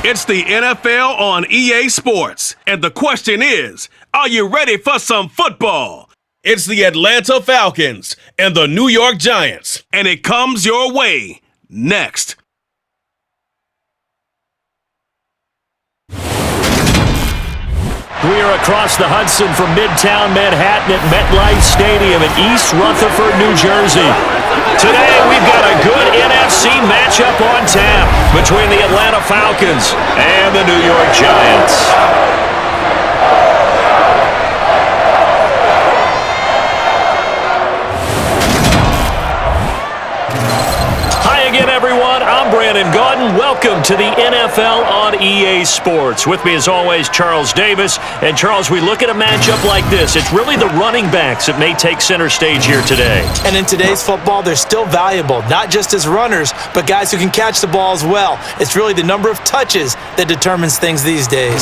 It's the NFL on EA Sports. And the question is, are you ready for some football? It's the Atlanta Falcons and the New York Giants. And it comes your way next. We are across the Hudson from Midtown Manhattan at MetLife Stadium in East Rutherford, New Jersey. Today, we've got a good NFC matchup on tap between the Atlanta Falcons and the New York Giants. Everyone, I'm Brandon Gaudin. Welcome to the NFL on EA Sports. With me, as always, Charles Davis. And, Charles, we look at a matchup like this. It's really the running backs that may take center stage here today. And in today's football, they're still valuable, not just as runners, but guys who can catch the ball as well. It's really the number of touches that determines things these days.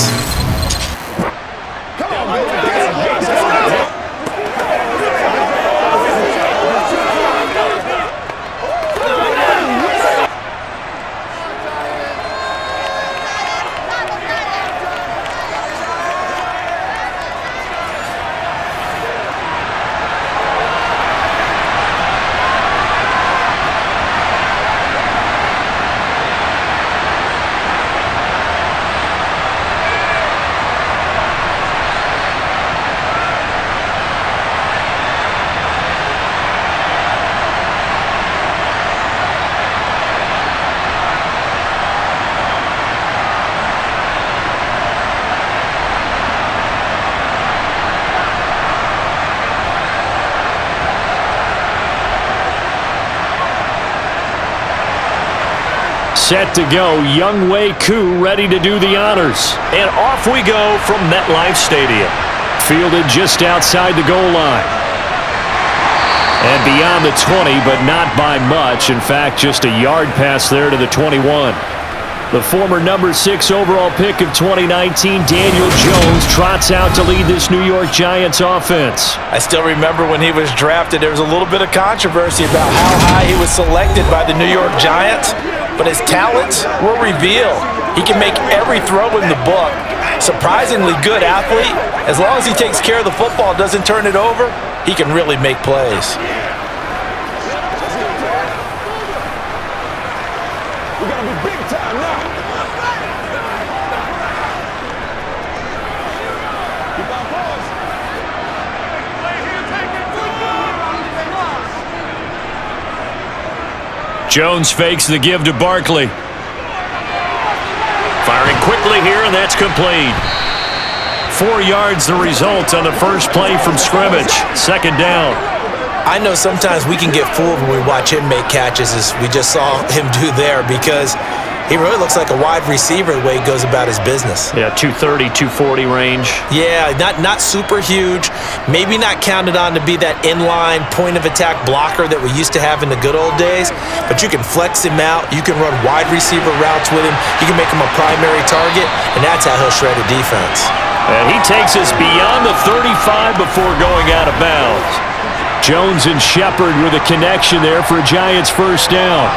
Set to go, Younghoe Koo ready to do the honors. And off we go from MetLife Stadium. Fielded just outside the goal line. And beyond the 20, but not by much. In fact, just a yard pass there to the 21. The former number 6 overall pick of 2019, Daniel Jones, trots out to lead this New York Giants offense. I still remember when he was drafted, there was a little bit of controversy about how high he was selected by the New York Giants. But his talents were revealed. He can make every throw in the book. Surprisingly good athlete. As long as he takes care of the football, doesn't turn it over, he can really make plays. We gotta be big time now. Keep our balls. Jones fakes the give to Barkley. Firing quickly here, and that's complete. 4 yards the result on the first play from scrimmage. Second down. I know sometimes we can get fooled when we watch him make catches, as we just saw him do there, because he really looks like a wide receiver the way he goes about his business. Yeah, 230, 240 range. Yeah, not super huge. Maybe not counted on to be that inline point-of-attack blocker that we used to have in the good old days, but you can flex him out. You can run wide receiver routes with him. You can make him a primary target, and that's how he'll shred a defense. And he takes us beyond the 35 before going out of bounds. Jones and Shepard with a connection there for a Giants first down.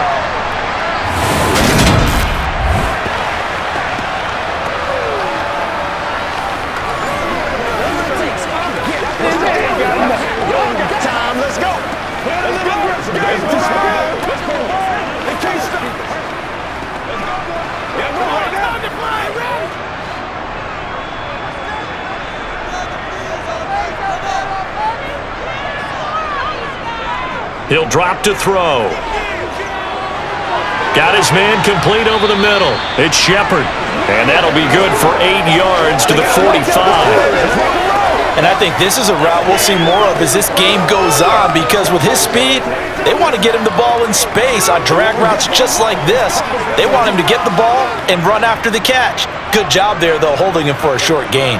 He'll drop to throw. Got his man complete over the middle. It's Shepard. And that'll be good for 8 yards to the 45. And I think this is a route we'll see more of as this game goes on, because with his speed, they want to get him the ball in space on drag routes just like this. They want him to get the ball and run after the catch. Good job there, though, holding him for a short gain.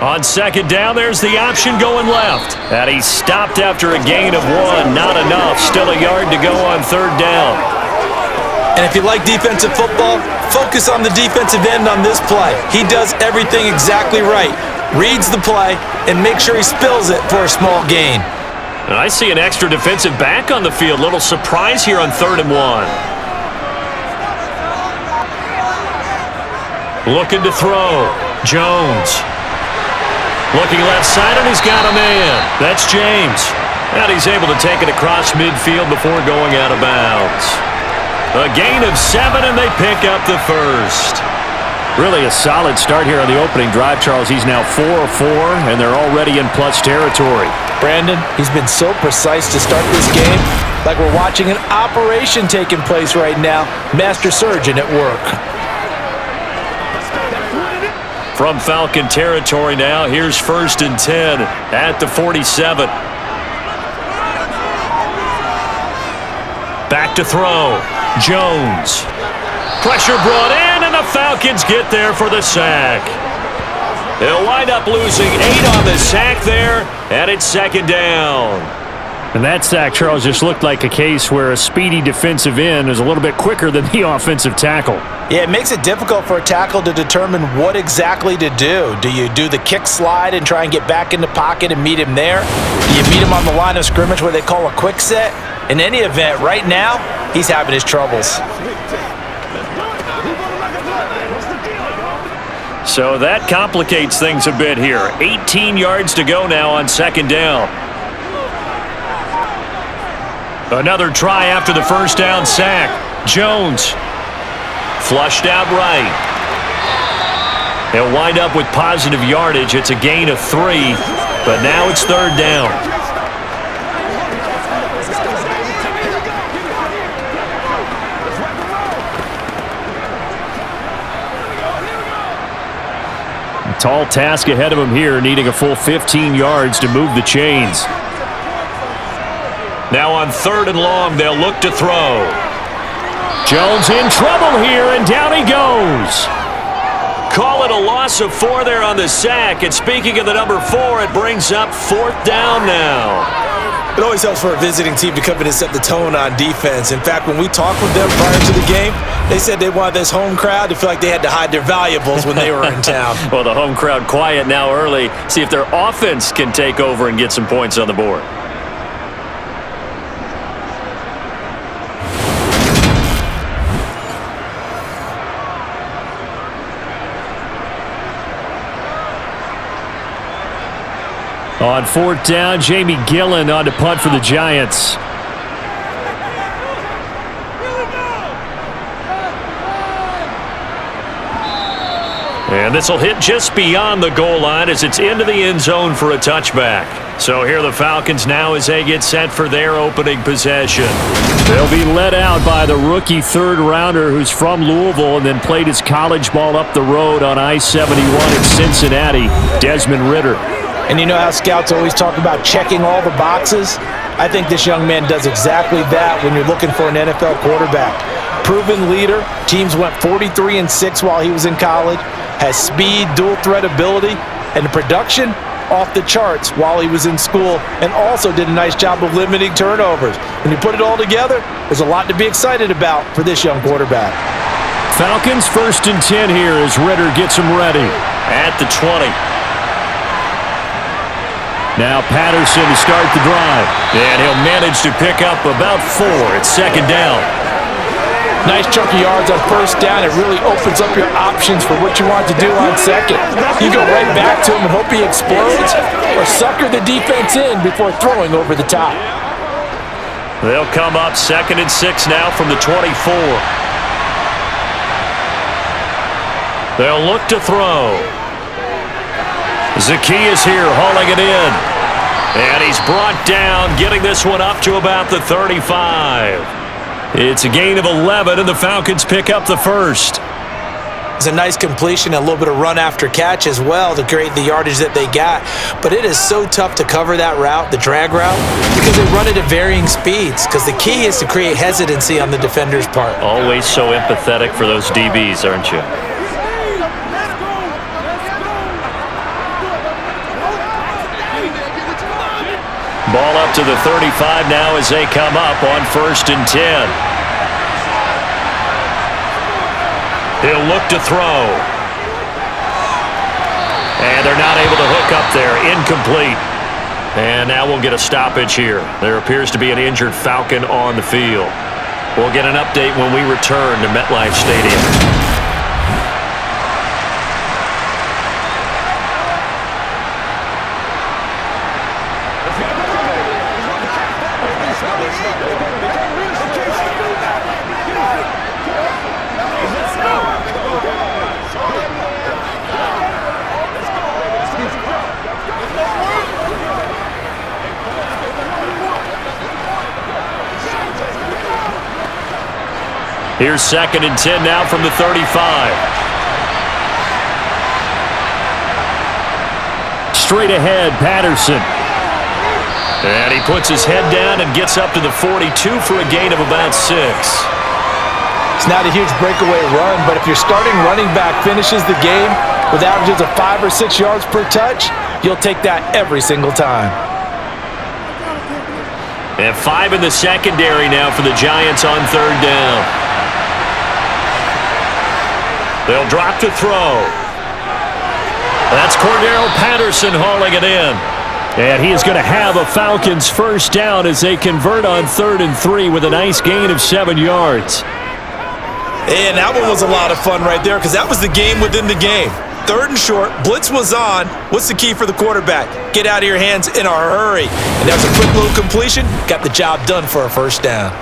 On second down, there's the option going left. And he stopped after a gain of 1. Not enough. Still a yard to go on third down. And if you like defensive football, focus on the defensive end on this play. He does everything exactly right. Reads the play and makes sure he spills it for a small gain. And I see an extra defensive back on the field. Little surprise here on 3rd and 1. Looking to throw. Jones. Looking left side, and he's got a man. That's James. And he's able to take it across midfield before going out of bounds. A gain of 7, and they pick up the first. Really a solid start here on the opening drive, Charles. He's now 4 of 4, and they're already in plus territory. Brandon, he's been so precise to start this game, like we're watching an operation taking place right now. Master surgeon at work. From Falcon territory now, here's 1st and 10 at the 47. Back to throw. Jones. Pressure brought in, and the Falcons get there for the sack. They'll wind up losing 8 on the sack there, and it's 2nd down. And that sack, Charles, just looked like a case where a speedy defensive end is a little bit quicker than the offensive tackle. Yeah, it makes it difficult for a tackle to determine what exactly to do. Do you do the kick slide and try and get back in the pocket and meet him there? Do you meet him on the line of scrimmage where they call a quick set? In any event, right now, he's having his troubles. So that complicates things a bit here. 18 yards to go now on 2nd down. Another try after the 1st down sack. Jones. Flushed out right. He'll wind up with positive yardage. It's a gain of 3, but now it's 3rd down. Tall task ahead of him here, needing a full 15 yards to move the chains. Now on 3rd and long, they'll look to throw. Jones in trouble here, and down he goes. Call it a loss of 4 there on the sack. And speaking of the number 4, it brings up 4th down now. It always helps for a visiting team to come in and set the tone on defense. In fact, when we talked with them prior to the game, they said they wanted this home crowd to feel like they had to hide their valuables when they were in town. Well, the home crowd quiet now early. See if their offense can take over and get some points on the board. On 4th down, Jamie Gillen on to punt for the Giants. And this will hit just beyond the goal line as it's into the end zone for a touchback. So here are the Falcons now as they get set for their opening possession. They'll be led out by the rookie 3rd-rounder who's from Louisville and then played his college ball up the road on I-71 in Cincinnati, Desmond Ridder. And you know how scouts always talk about checking all the boxes? I think this young man does exactly that when you're looking for an NFL quarterback. Proven leader. Teams went 43-6 while he was in college. Has speed, dual threat ability, and the production off the charts while he was in school, and also did a nice job of limiting turnovers. When you put it all together, there's a lot to be excited about for this young quarterback. Falcons 1st and 10 here as Ridder gets them ready at the 20. Now Patterson to start the drive. And he'll manage to pick up about 4. It's 2nd down. Nice chunk of yards on 1st down. It really opens up your options for what you want to do on 2nd. You go right back to him and hope he explodes, or sucker the defense in before throwing over the top. They'll come up 2nd and 6 now from the 24. They'll look to throw. Zacchaeus here hauling it in. And he's brought down, getting this one up to about the 35. It's a gain of 11, and the Falcons pick up the first. It's a nice completion, a little bit of run after catch as well to create the yardage that they got. But it is so tough to cover that route, the drag route, because they run it at varying speeds. Because the key is to create hesitancy on the defender's part. Always so empathetic for those DBs, aren't you? Ball up to the 35 now as they come up on 1st and 10. He'll look to throw. And they're not able to hook up there. Incomplete. And now we'll get a stoppage here. There appears to be an injured Falcon on the field. We'll get an update when we return to MetLife Stadium. Here's 2nd and 10 now from the 35. Straight ahead, Patterson. And he puts his head down and gets up to the 42 for a gain of about 6. It's not a huge breakaway run, but if your starting running back finishes the game with averages of 5 or 6 yards per touch, you'll take that every single time. And 5 in the secondary now for the Giants on 3rd down. They'll drop to throw. That's Cordero Patterson hauling it in. And he is going to have a Falcons first down as they convert on 3rd and 3 with a nice gain of 7 yards. And that one was a lot of fun right there because that was the game within the game. 3rd and short, blitz was on. What's the key for the quarterback? Get out of your hands in a hurry. And there's a quick little completion. Got the job done for a first down.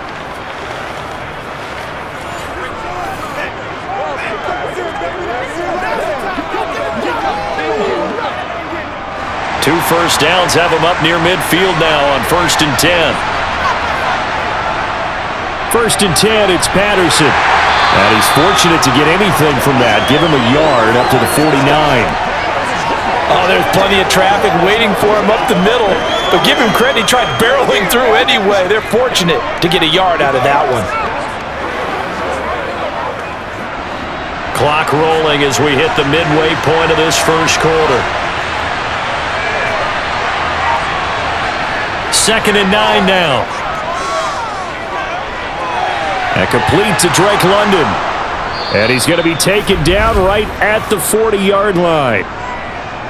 Two first downs have him up near midfield now on 1st and 10. 1st and 10, it's Patterson. And he's fortunate to get anything from that. Give him a yard up to the 49. Oh, there's plenty of traffic waiting for him up the middle. But give him credit, he tried barreling through anyway. They're fortunate to get a yard out of that one. Clock rolling as we hit the midway point of this first quarter. 2nd and 9 now. And complete to Drake London. And he's going to be taken down right at the 40-yard line.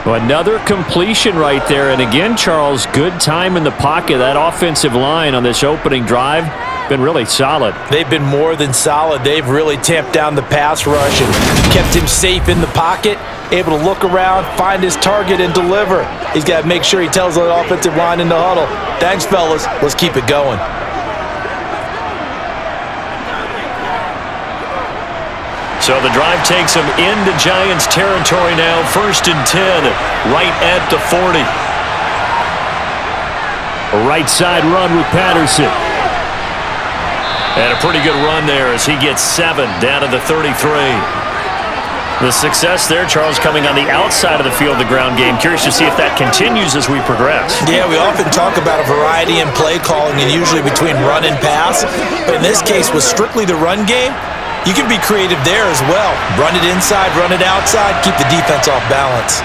Another completion right there. And again, Charles, good time in the pocket. That offensive line on this opening drive been really solid. They've been more than solid. They've really tamped down the pass rush and kept him safe in the pocket, able to look around, find his target, and deliver. He's got to make sure he tells the offensive line in the huddle, thanks, fellas. Let's keep it going. So the drive takes him into Giants territory now. 1st and 10, right at the 40. A right side run with Patterson. And a pretty good run there as he gets 7 down to the 33. The success there, Charles, coming on the outside of the field, the ground game. Curious to see if that continues as we progress. Yeah, we often talk about a variety in play calling and usually between run and pass. But in this case, with strictly the run game, you can be creative there as well. Run it inside, run it outside, keep the defense off balance.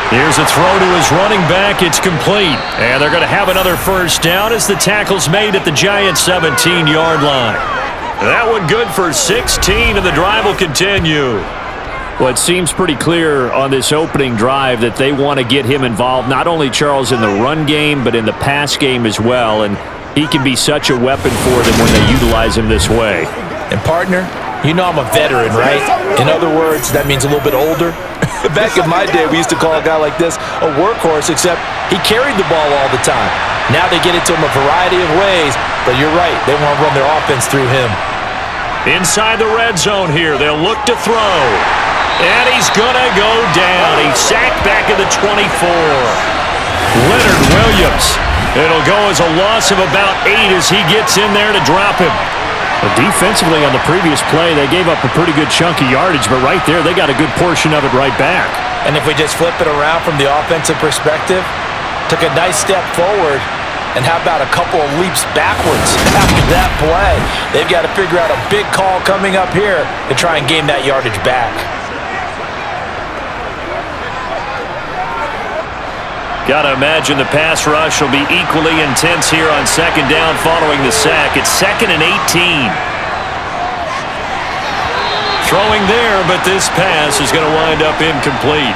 Here's a throw to his running back. It's complete. And they're going to have another first down as the tackle's made at the Giants' 17-yard line. That one good for 16, and the drive will continue. Well, it seems pretty clear on this opening drive that they want to get him involved, not only, Charles, in the run game, but in the pass game as well. And he can be such a weapon for them when they utilize him this way. And, partner, you know I'm a veteran, right? In other words, that means a little bit older. Back in my day, we used to call a guy like this a workhorse, except he carried the ball all the time. Now they get it to him a variety of ways, but you're right, they want to run their offense through him. Inside the red zone here, they'll look to throw. And he's going to go down. He's sacked back at the 24. Leonard Williams. It'll go as a loss of about 8 as he gets in there to drop him. Defensively on the previous play, they gave up a pretty good chunk of yardage, but right there, they got a good portion of it right back. And if we just flip it around from the offensive perspective, took a nice step forward, and how about a couple of leaps backwards after that play? They've got to figure out a big call coming up here to try and gain that yardage back. Got to imagine the pass rush will be equally intense here on 2nd down following the sack. It's 2nd and 18. Throwing there, but this pass is going to wind up incomplete.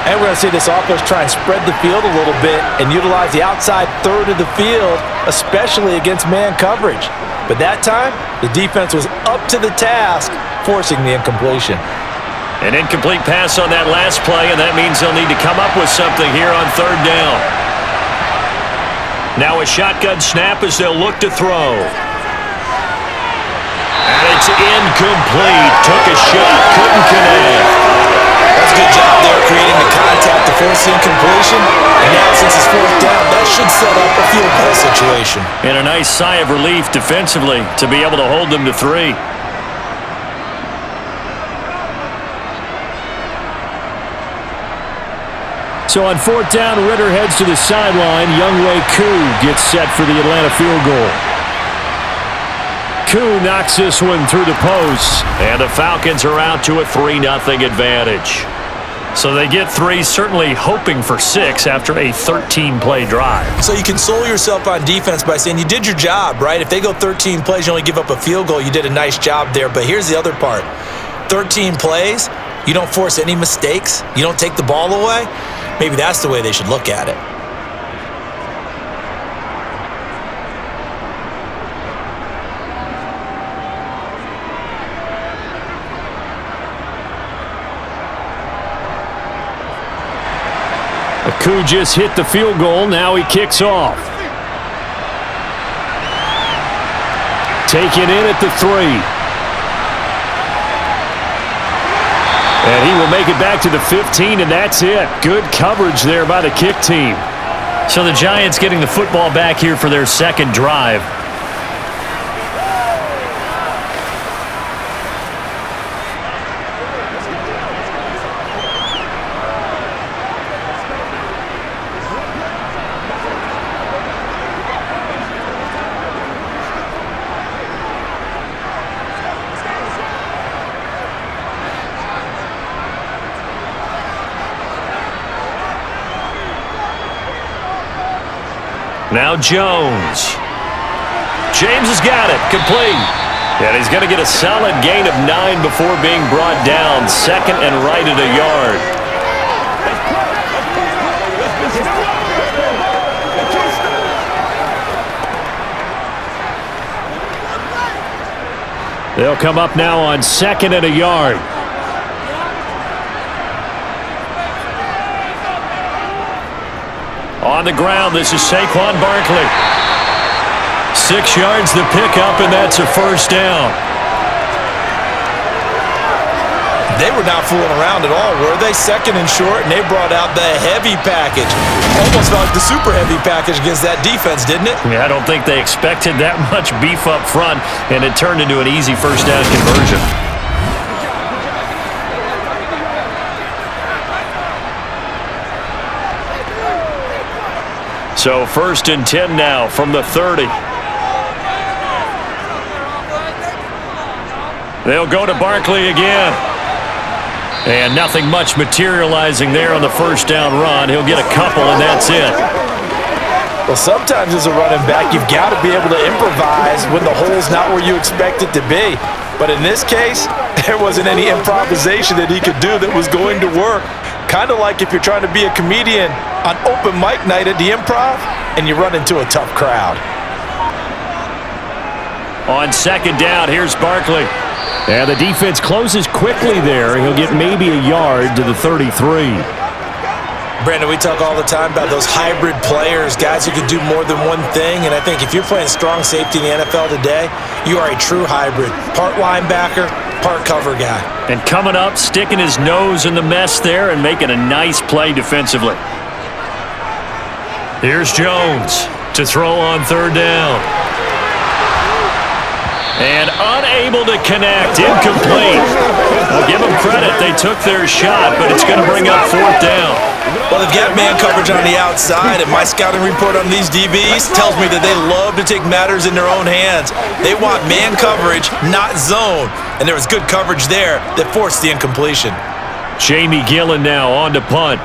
And we're going to see this offense try and spread the field a little bit and utilize the outside third of the field, especially against man coverage. But that time, the defense was up to the task, forcing the incompletion. An incomplete pass on that last play, and that means they'll need to come up with something here on 3rd down. Now a shotgun snap as they'll look to throw. And it's incomplete. Took a shot, couldn't connect. That's a good job there creating the contact to force the incompletion. And now since it's 4th down, that should set up a field goal situation. And a nice sigh of relief defensively to be able to hold them to 3. So on 4th down, Ritter heads to the sideline. Younghoe Koo gets set for the Atlanta field goal. Koo knocks this one through the posts, and the Falcons are out to a 3-0 advantage. So they get 3, certainly hoping for 6 after a 13-play drive. So you console yourself on defense by saying you did your job, right? If they go 13 plays, you only give up a field goal, you did a nice job there. But here's the other part. 13 plays, you don't force any mistakes, you don't take the ball away. Maybe that's the way they should look at it. Koo just hit the field goal. Now he kicks off. Taken in at the 3. And he will make it back to the 15, and that's it. Good coverage there by the kick team. So the Giants getting the football back here for their second drive. Now Jones. James has got it. Complete. And he's going to get a solid gain of 9 before being brought down. Second and right at a yard. They'll come up now on 2nd and a yard. On the ground, this is Saquon Barkley. 6 yards the pickup, and that's a first down. They were not fooling around at all, were they? 2nd and short, and they brought out the heavy package. Almost like the super heavy package against that defense, didn't it? Yeah, I don't think they expected that much beef up front, and it turned into an easy first down conversion. So 1st and 10 now from the 30. They'll go to Barkley again. And nothing much materializing there on the first down run. He'll get a couple, and that's it. Well, sometimes as a running back, you've got to be able to improvise when the hole's not where you expect it to be. But in this case, there wasn't any improvisation that he could do that was going to work. Kind of like if you're trying to be a comedian on open mic night at the Improv and you run into a tough crowd. On 2nd down, here's Barkley. And the defense closes quickly there. He'll get maybe a yard to the 33. Brandon, we talk all the time about those hybrid players, guys who can do more than one thing. And I think if you're playing strong safety in the NFL today, you are a true hybrid. Part linebacker, part cover guy. And coming up, sticking his nose in the mess there and making a nice play defensively. Here's Jones to throw on 3rd down. And unable to connect, incomplete. I'll give them credit, they took their shot, but it's going to bring up 4th down. Well, they've got man coverage on the outside, and my scouting report on these DBs tells me that they love to take matters in their own hands. They want man coverage, not zone. And there was good coverage there that forced the incompletion. Jamie Gillen now on to punt.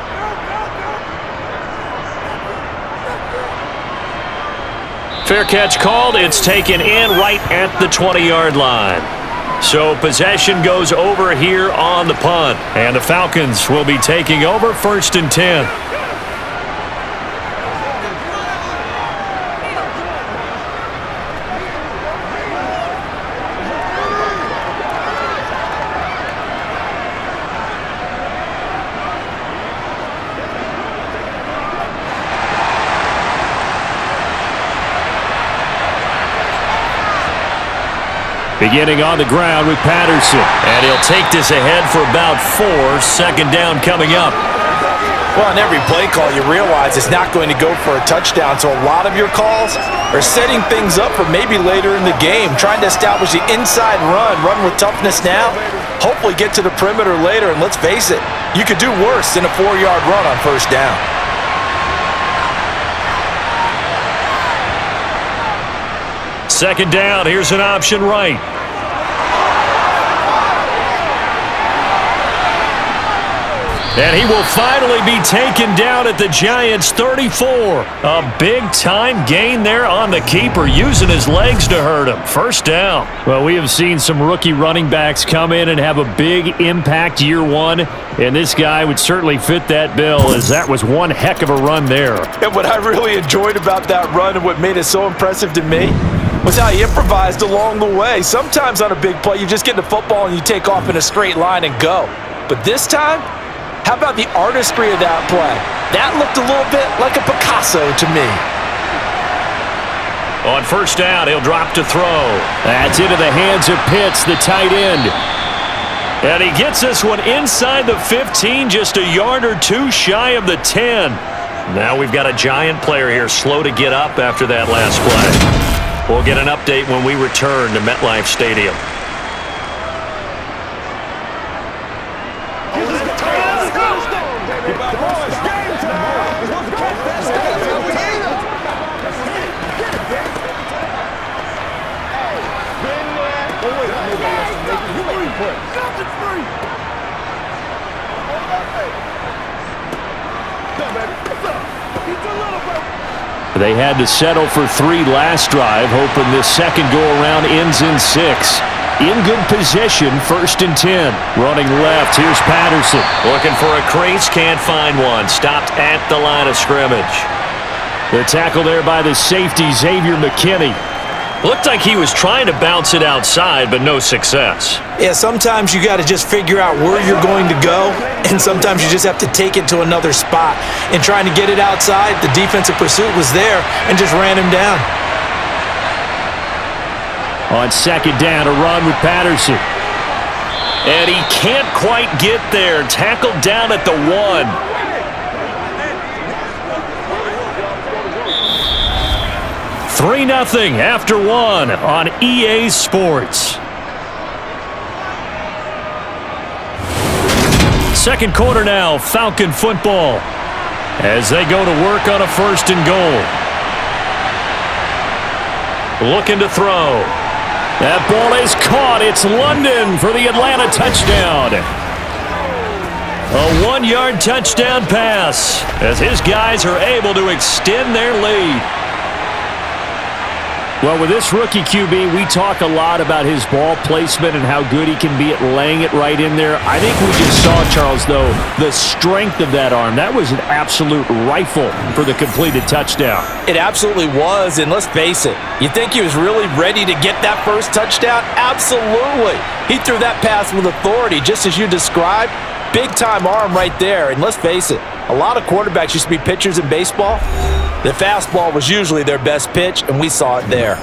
Fair catch called. It's taken in right at the 20-yard line. So possession goes over here on the punt. And the Falcons will be taking over 1st and 10. Beginning on the ground with Patterson. And he'll take this ahead for about 4. 2nd down coming up. Well, on every play call, you realize it's not going to go for a touchdown, so a lot of your calls are setting things up for maybe later in the game, trying to establish the inside run with toughness now, hopefully get to the perimeter later, and let's face it, you could do worse than a 4-yard run on first down. Second down, here's an option right. And he will finally be taken down at the Giants' 34. A big-time gain there on the keeper, using his legs to hurt him. First down. Well, we have seen some rookie running backs come in and have a big impact year one, and this guy would certainly fit that bill, as that was one heck of a run there. And what I really enjoyed about that run and what made it so impressive to me was how he improvised along the way. Sometimes on a big play, you just get the football and you take off in a straight line and go. But this time, how about the artistry of that play? That looked a little bit like a Picasso to me. On first down, he'll drop to throw. That's into the hands of Pitts, the tight end. And he gets this one inside the 15, just a yard or two shy of the 10. Now we've got a Giant player here slow to get up after that last play. We'll get an update when we return to MetLife Stadium. They had to settle for 3 last drive, hoping this second go-around ends in 6. In good position, 1st and 10. Running left, here's Patterson. Looking for a crease, can't find one. Stopped at the line of scrimmage. The tackle there by the safety, Xavier McKinney. Looked like he was trying to bounce it outside, but no success. Yeah, sometimes you got to just figure out where you're going to go, and sometimes you just have to take it to another spot. And trying to get it outside, the defensive pursuit was there and just ran him down. On second down, a run with Patterson. And he can't quite get there. Tackled down at the 1. 3-0 after 1 on EA Sports. Second quarter now, Falcon football, as they go to work on a 1st and goal. Looking to throw. That ball is caught. It's London for the Atlanta touchdown. A 1-yard touchdown pass, as his guys are able to extend their lead. Well, with this rookie QB, we talk a lot about his ball placement and how good he can be at laying it right in there. I think we just saw, Charles, though, the strength of that arm. That was an absolute rifle for the completed touchdown. It absolutely was, and let's face it, you think he was really ready to get that first touchdown? Absolutely. He threw that pass with authority, just as you described. Big-time arm right there, and let's face it, a lot of quarterbacks used to be pitchers in baseball. The fastball was usually their best pitch, and we saw it there.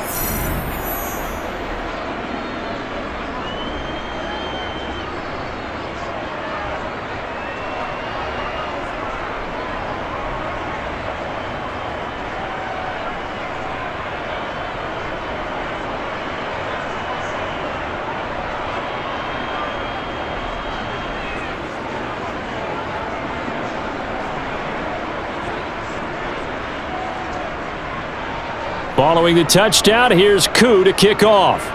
Following the touchdown, here's Koo to kick off.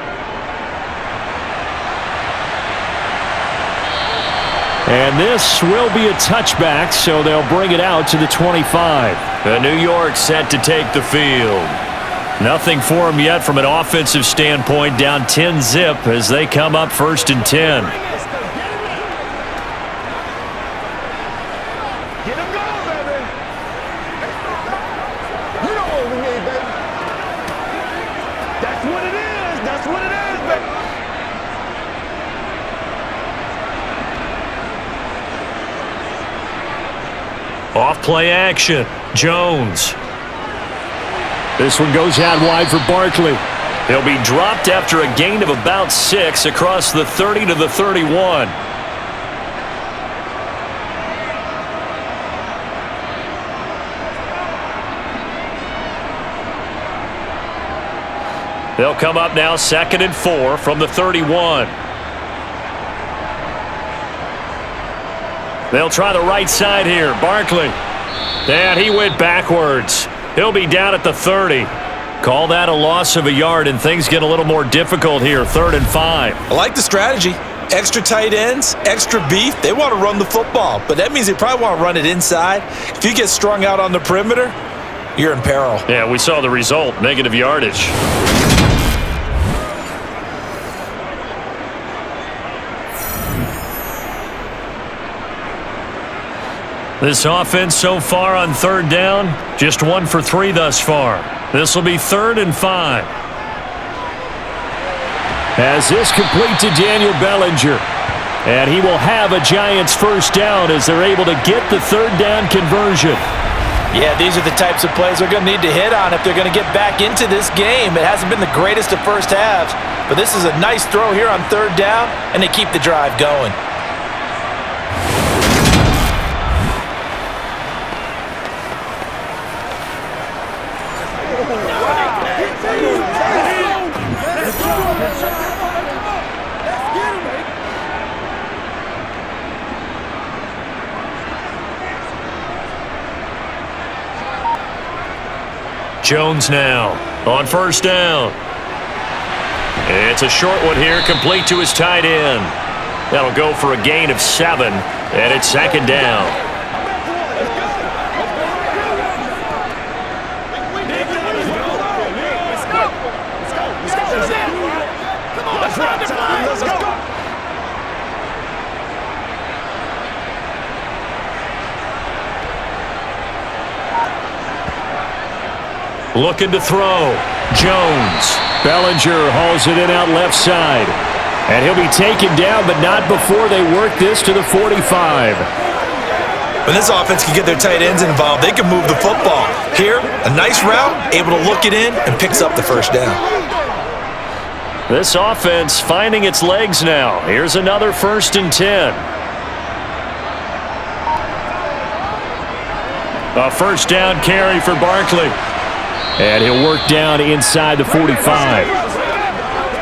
And this will be a touchback, so they'll bring it out to the 25. New York set to take the field. Nothing for them yet from an offensive standpoint, down 10-zip as they come up 1st and 10. Off-play action. Jones. This one goes out wide for Barkley. He'll be dropped after a gain of about 6 across the 30 to the 31. They'll come up now 2nd and 4 from the 31. They'll try the right side here. Barkley. And he went backwards. He'll be down at the 30. Call that a loss of a yard, and things get a little more difficult here. 3rd and 5. I like the strategy. Extra tight ends, extra beef. They want to run the football, but that means they probably want to run it inside. If you get strung out on the perimeter, you're in peril. Yeah, we saw the result. Negative yardage. This offense so far on 3rd down, just 1 for 3 thus far. This will be 3rd and 5. As this complete to Daniel Bellinger. And he will have a Giants first down as they're able to get the 3rd down conversion. Yeah, these are the types of plays they're going to need to hit on if they're going to get back into this game. It hasn't been the greatest of first halves, but this is a nice throw here on 3rd down, and they keep the drive going. Jones now on 1st down. It's a short one here, complete to his tight end. That'll go for a gain of 7, and it's 2nd down. Looking to throw. Jones. Bellinger hauls it in out left side. And he'll be taken down, but not before they work this to the 45. When this offense can get their tight ends involved, they can move the football. Here, a nice route, able to look it in, and picks up the first down. This offense finding its legs now. Here's another 1st and 10. A first down carry for Barkley. And he'll work down inside the 45.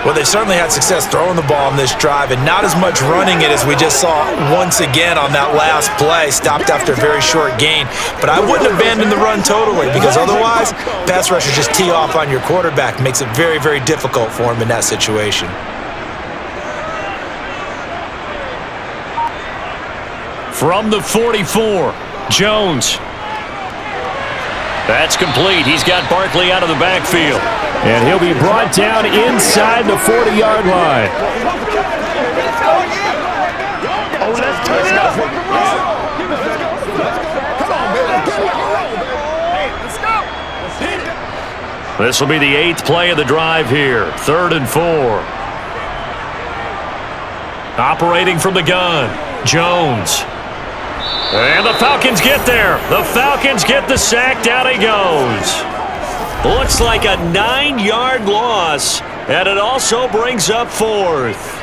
Well, they certainly had success throwing the ball on this drive and not as much running it as we just saw once again on that last play. Stopped after a very short gain. But I wouldn't abandon the run totally because otherwise, pass rushers just tee off on your quarterback. Makes it very, very difficult for him in that situation. From the 44, Jones. That's complete. He's got Barkley out of the backfield. And he'll be brought down inside the 40-yard line. Oh, let's turn it up. This will be the 8th play of the drive here. 3rd and 4. Operating from the gun, Jones. And the Falcons get there. The Falcons get the sack. Down he goes. Looks like a 9-yard loss, and it also brings up 4th.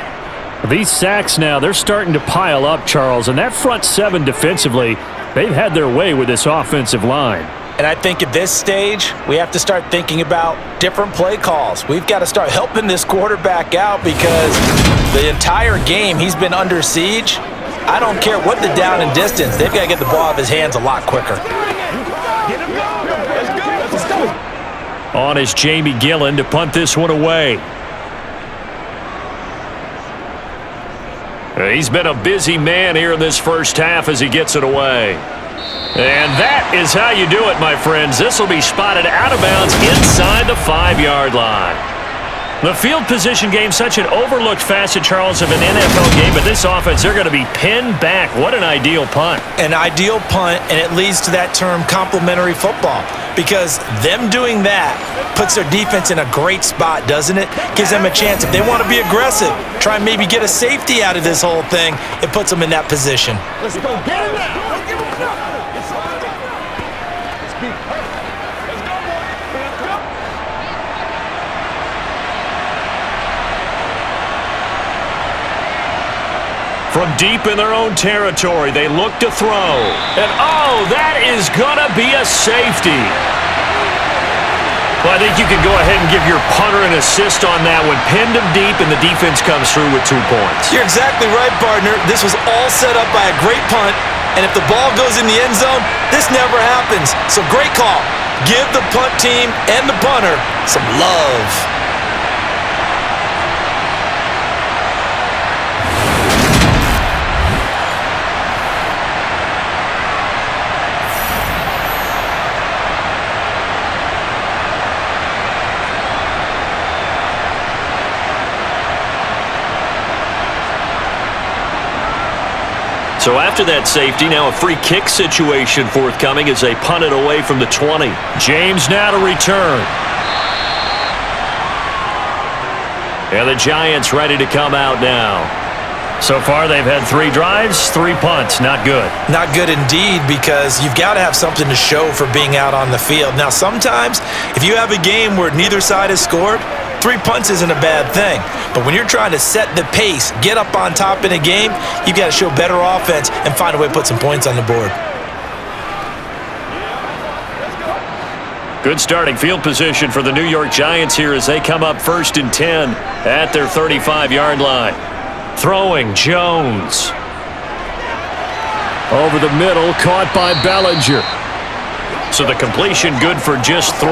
These sacks now, they're starting to pile up, Charles, and that front 7 defensively, they've had their way with this offensive line. And I think at this stage, we have to start thinking about different play calls. We've got to start helping this quarterback out because the entire game he's been under siege. I don't care what the down and distance. They've got to get the ball out of his hands a lot quicker. On is Jamie Gillen to punt this one away. He's been a busy man here in this first half as he gets it away. And that is how you do it, my friends. This will be spotted out of bounds inside the 5-yard line. The field position game, such an overlooked facet, Charles, of an NFL game, but this offense, they're going to be pinned back. What an ideal punt. An ideal punt, and it leads to that term complementary football because them doing that puts their defense in a great spot, doesn't it? Gives them a chance. If they want to be aggressive, try and maybe get a safety out of this whole thing, it puts them in that position. Let's go. Get him now. Don't give him enough. Let's be perfect. Let's go, boy. Let's go. From deep in their own territory, they look to throw. And, oh, that is going to be a safety. Well, I think you can go ahead and give your punter an assist on that one. Pinned him deep, and the defense comes through with 2 points. You're exactly right, partner. This was all set up by a great punt, and if the ball goes in the end zone, this never happens. So great call. Give the punt team and the punter some love. So after that safety, now a free kick situation forthcoming as they punt it away from the 20. James now to return. And the Giants ready to come out now. So far, they've had 3 drives, 3 punts. Not good. Not good indeed, because you've got to have something to show for being out on the field. Now, sometimes, if you have a game where neither side has scored, 3 punts isn't a bad thing. But when you're trying to set the pace, get up on top in a game, you've got to show better offense and find a way to put some points on the board. Good starting field position for the New York Giants here as they come up 1st and 10 at their 35-yard line. Throwing, Jones. Over the middle, caught by Bellinger. So the completion good for just 3,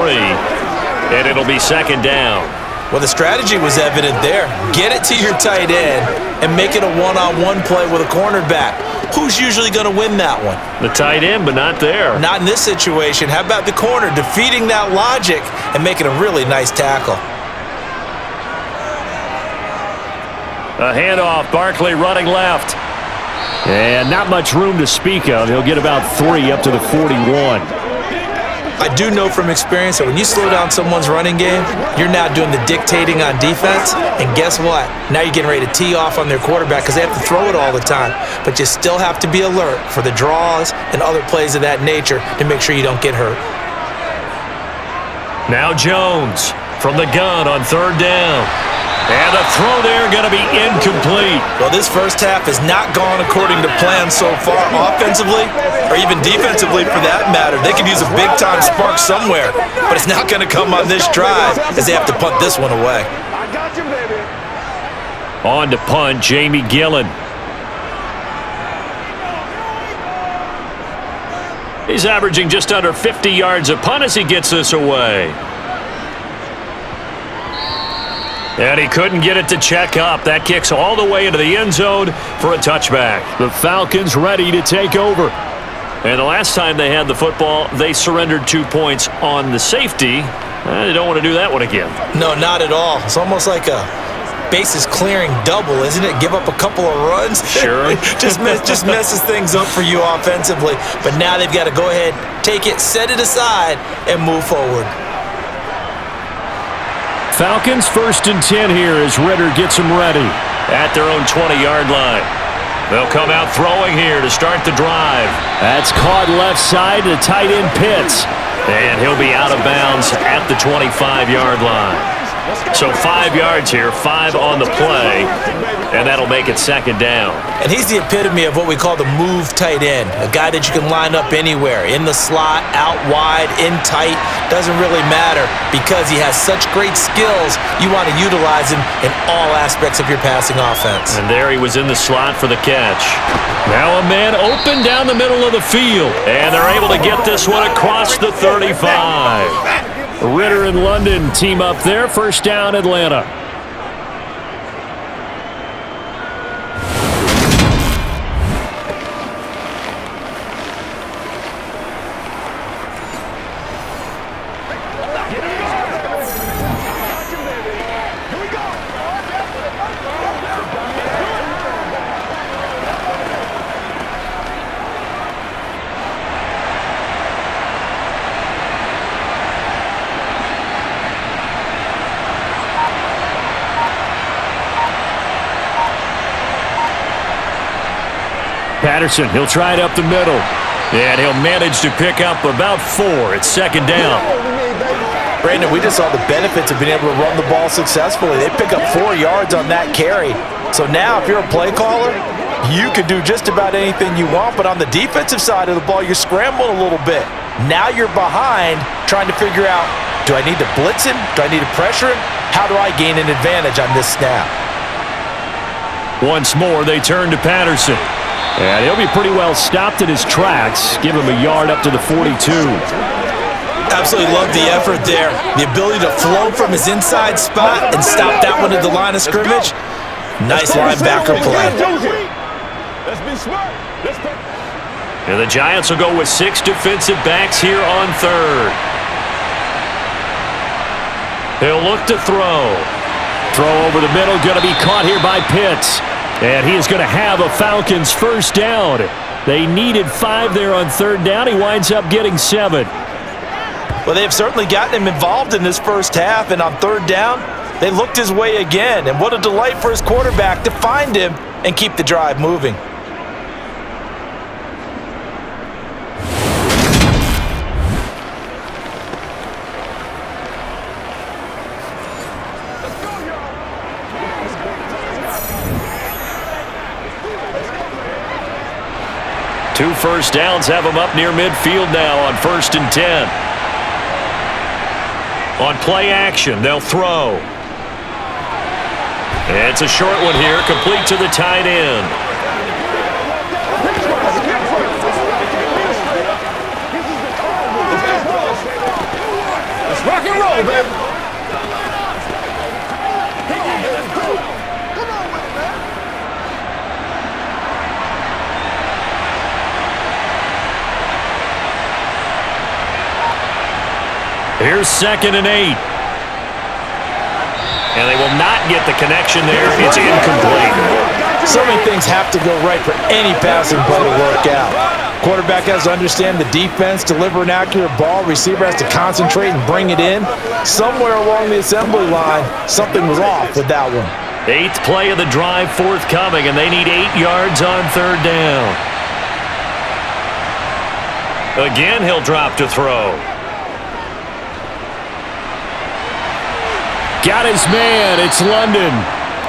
and it'll be 2nd down. Well, the strategy was evident there. Get it to your tight end and make it a one-on-one play with a cornerback. Who's usually going to win that one? The tight end, but not there. Not in this situation. How about the corner defeating that logic and making a really nice tackle? A handoff, Barkley running left. And not much room to speak of. He'll get about 3 up to the 41. I do know from experience that when you slow down someone's running game, you're now doing the dictating on defense, and guess what? Now you're getting ready to tee off on their quarterback because they have to throw it all the time. But you still have to be alert for the draws and other plays of that nature to make sure you don't get hurt. Now Jones from the gun on 3rd down. And the throw there going to be incomplete. Well, this first half has not gone according to plan so far offensively, or even defensively for that matter. They could use a big-time spark somewhere, but it's not going to come on this drive as they have to punt this one away. I got you, baby. On to punt, Jamie Gillen. He's averaging just under 50 yards a punt as he gets this away. And he couldn't get it to check up. That kicks all the way into the end zone for a touchback. The Falcons ready to take over. And the last time they had the football, they surrendered 2 points on the safety. They don't want to do that one again. No, not at all. It's almost like a bases clearing double, isn't it? Give up a couple of runs. Sure. just messes things up for you offensively. But now they've got to go ahead, take it, set it aside, and move forward. Falcons 1st and 10 here as Ritter gets them ready. At their own 20-yard line. They'll come out throwing here to start the drive. That's caught left side to tight end Pitts. And he'll be out of bounds at the 25-yard line. So 5 yards here, 5 on the play, and that'll make it 2nd down. And he's the epitome of what we call the move tight end, a guy that you can line up anywhere, in the slot, out wide, in tight, doesn't really matter because he has such great skills. You want to utilize him in all aspects of your passing offense. And there he was in the slot for the catch. Now a man open down the middle of the field, and they're able to get this one across the 35. Ritter and London team up there. 1st down, Atlanta. Patterson, he'll try it up the middle. And he'll manage to pick up about 4. It's 2nd down. Brandon, we just saw the benefits of being able to run the ball successfully. They pick up 4 yards on that carry. So now if you're a play caller, you can do just about anything you want. But on the defensive side of the ball, you're scrambling a little bit. Now you're behind trying to figure out, Do I need to blitz him? Do I need to pressure him? How do I gain an advantage on this snap? Once more, they turn to Patterson. And he'll be pretty well stopped in his tracks. Give him a yard up to the 42. Absolutely love the effort there. The ability to flow from his inside spot and stop that one at the line of scrimmage. Nice linebacker play. Let's be smart. And the Giants will go with 6 defensive backs here on third. He'll look to throw. Throw over the middle, going to be caught here by Pitts. And he is going to have a Falcons first down. They needed 5 there on third down. He winds up getting 7. Well, they've certainly gotten him involved in this first half, and on third down, they looked his way again. And what a delight for his quarterback to find him and keep the drive moving. Two first downs have him up near midfield now on 1st and 10. On play action, they'll throw. It's a short one here, complete to the tight end. Let's rock and roll, baby. Here's 2nd and 8. And they will not get the connection there. It's incomplete. So many things have to go right for any passing play to work out. Quarterback has to understand the defense, deliver an accurate ball. Receiver has to concentrate and bring it in. Somewhere along the assembly line, something was off with that one. 8th play of the drive forthcoming, and they need 8 yards on third down. Again, he'll drop to throw. Got his man. It's London.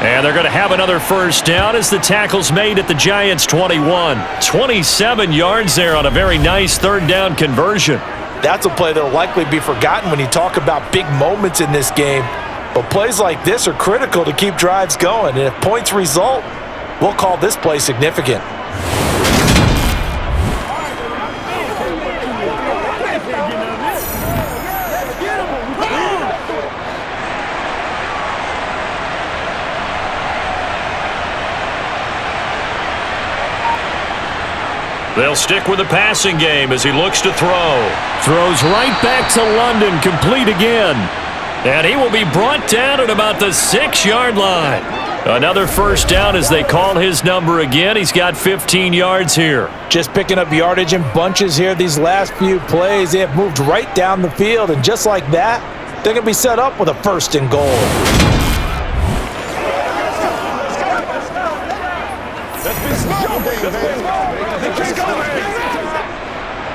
And they're going to have another first down as the tackle's made at the Giants' 21. 27 yards there on a very nice third down conversion. That's a play that will likely be forgotten when you talk about big moments in this game. But plays like this are critical to keep drives going. And if points result, we'll call this play significant. They'll stick with the passing game as he looks to throw. Throws right back to London, complete again. And he will be brought down at about the 6-yard line. Another first down as they call his number again. He's got 15 yards here. Just picking up yardage in bunches here these last few plays. They have moved right down the field, and just like that, they're going to be set up with a 1st and goal.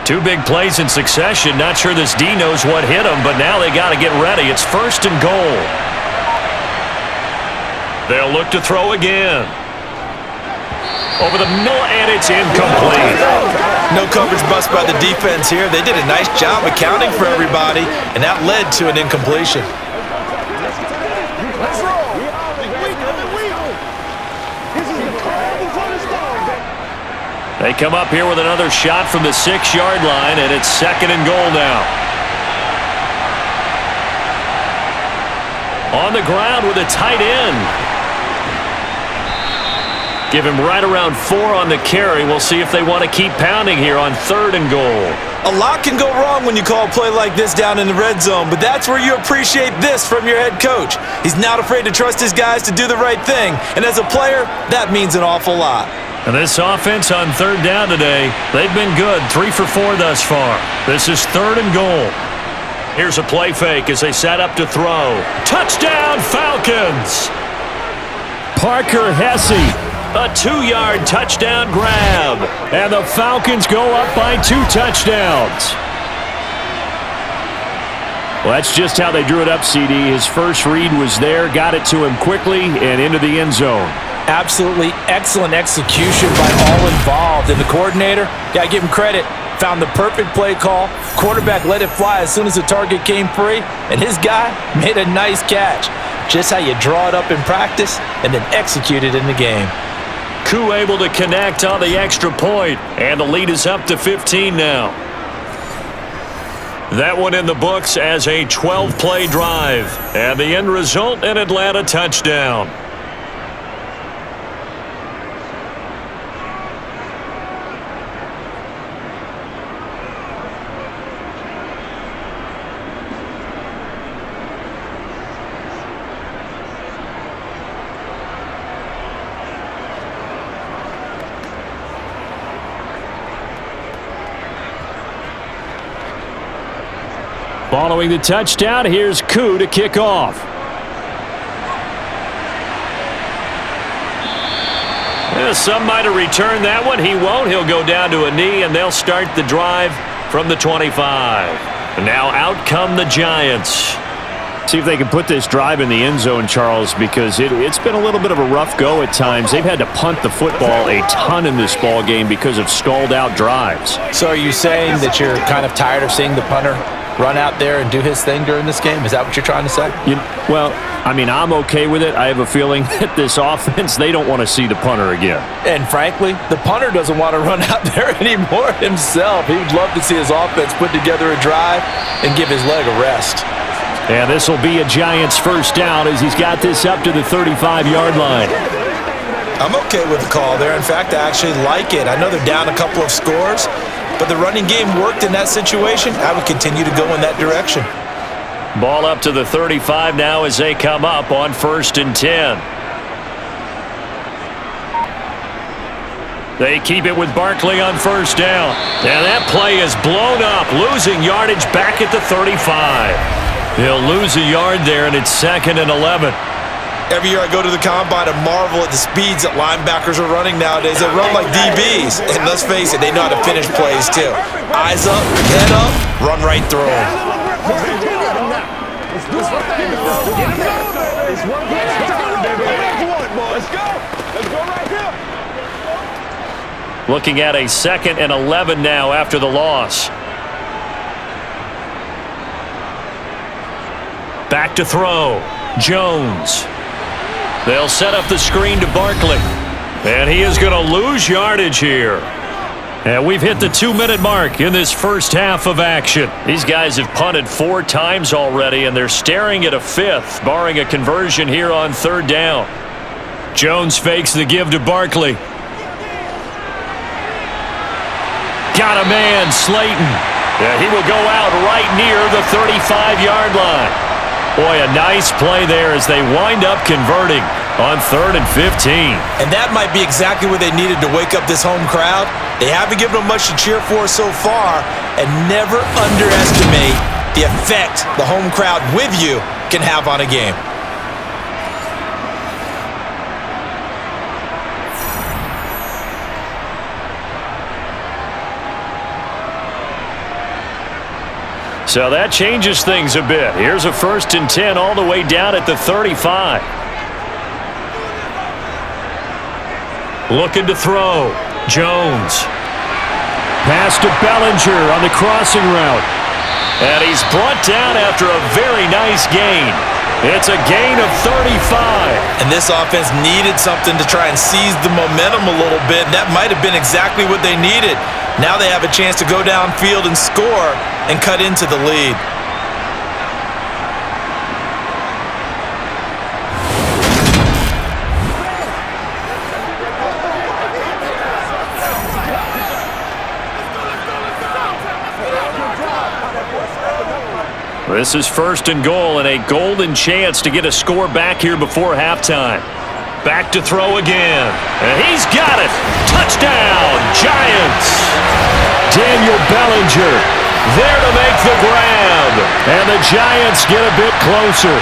Two big plays in succession. Not sure this D knows what hit him, but now they got to get ready. It's 1st and goal. They'll look to throw again. Over the middle, and it's incomplete. No coverage bust by the defense here. They did a nice job accounting for everybody, and that led to an incompletion. They come up here with another shot from the 6-yard line, and it's 2nd and goal now. On the ground with a tight end. Give him right around 4 on the carry. We'll see if they want to keep pounding here on 3rd and goal. A lot can go wrong when you call a play like this down in the red zone, but that's where you appreciate this from your head coach. He's not afraid to trust his guys to do the right thing, and as a player, that means an awful lot. And this offense on 3rd down today, they've been good, 3 for 4 thus far. This is 3rd and goal. Here's a play fake as they set up to throw. Touchdown, Falcons! Parker Hesse, a 2-yard touchdown grab. And the Falcons go up by 2 touchdowns. Well, that's just how they drew it up, CD. His first read was there, got it to him quickly, and into the end zone. Absolutely excellent execution by all involved. And the coordinator, got to give him credit. found the perfect play call. Quarterback let it fly as soon as the target came free, and his guy made a nice catch. Just how you draw it up in practice and then execute it in the game. Koo able to connect on the extra point, and the lead is up to 15 now. That one in the books as a 12-play drive, and the end result, an Atlanta touchdown. Following the touchdown, here's Koo to kick off. Some might have returned that one. He won't. He'll go down to a knee, and they'll start the drive from the 25. And now out come the Giants. See if they can put this drive in the end zone, Charles, because it's been a little bit of a rough go at times. They've had to punt the football a ton in this ball game because of stalled-out drives. So are you saying that you're kind of tired of seeing the punter run out there and do his thing during this game? Is that what you're trying to say? Well, I mean, I'm okay with it. I have a feeling that this offense, they don't want to see the punter again. And frankly, the punter doesn't want to run out there anymore himself. He would love to see his offense put together a drive and give his leg a rest. And this will be a Giants first down as he's got this up to the 35-yard line. I'm okay with the call there. In fact, I actually like it. I know they're down a couple of scores, but the running game worked in that situation. I would continue to go in that direction. Ball up to the 35 now as they come up on 1st and 10. They keep it with Barkley on first down. And that play is blown up, losing yardage back at the 35. He'll lose a yard there, and it's 2nd and 11. Every year I go to the combine and marvel at the speeds that linebackers are running nowadays. They run like DBs. And let's face it, they know how to finish plays too. Eyes up, head up, run right through them. Looking at a 2nd and 11 now after the loss. Back to throw. Jones. They'll set up the screen to Barkley. And he is going to lose yardage here. And we've hit the 2-minute mark in this first half of action. These guys have punted 4 times already, and they're staring at a 5th, barring a conversion here on 3rd down. Jones fakes the give to Barkley. Got a man, Slayton. Yeah, he will go out right near the 35-yard line. Boy, a nice play there as they wind up converting on 3rd and 15. And that might be exactly what they needed to wake up this home crowd. They haven't given them much to cheer for so far, and never underestimate the effect the home crowd with you can have on a game. So that changes things a bit. Here's a 1st and 10 all the way down at the 35. Looking to throw. Jones. Pass to Bellinger on the crossing route. And he's brought down after a very nice gain. It's a gain of 35. And this offense needed something to try and seize the momentum a little bit. That might have been exactly what they needed. Now they have a chance to go downfield and score and cut into the lead. This is 1st and goal and a golden chance to get a score back here before halftime. Back to throw again. And he's got it. Touchdown, Giants. Daniel Bellinger there to make the grab. And the Giants get a bit closer.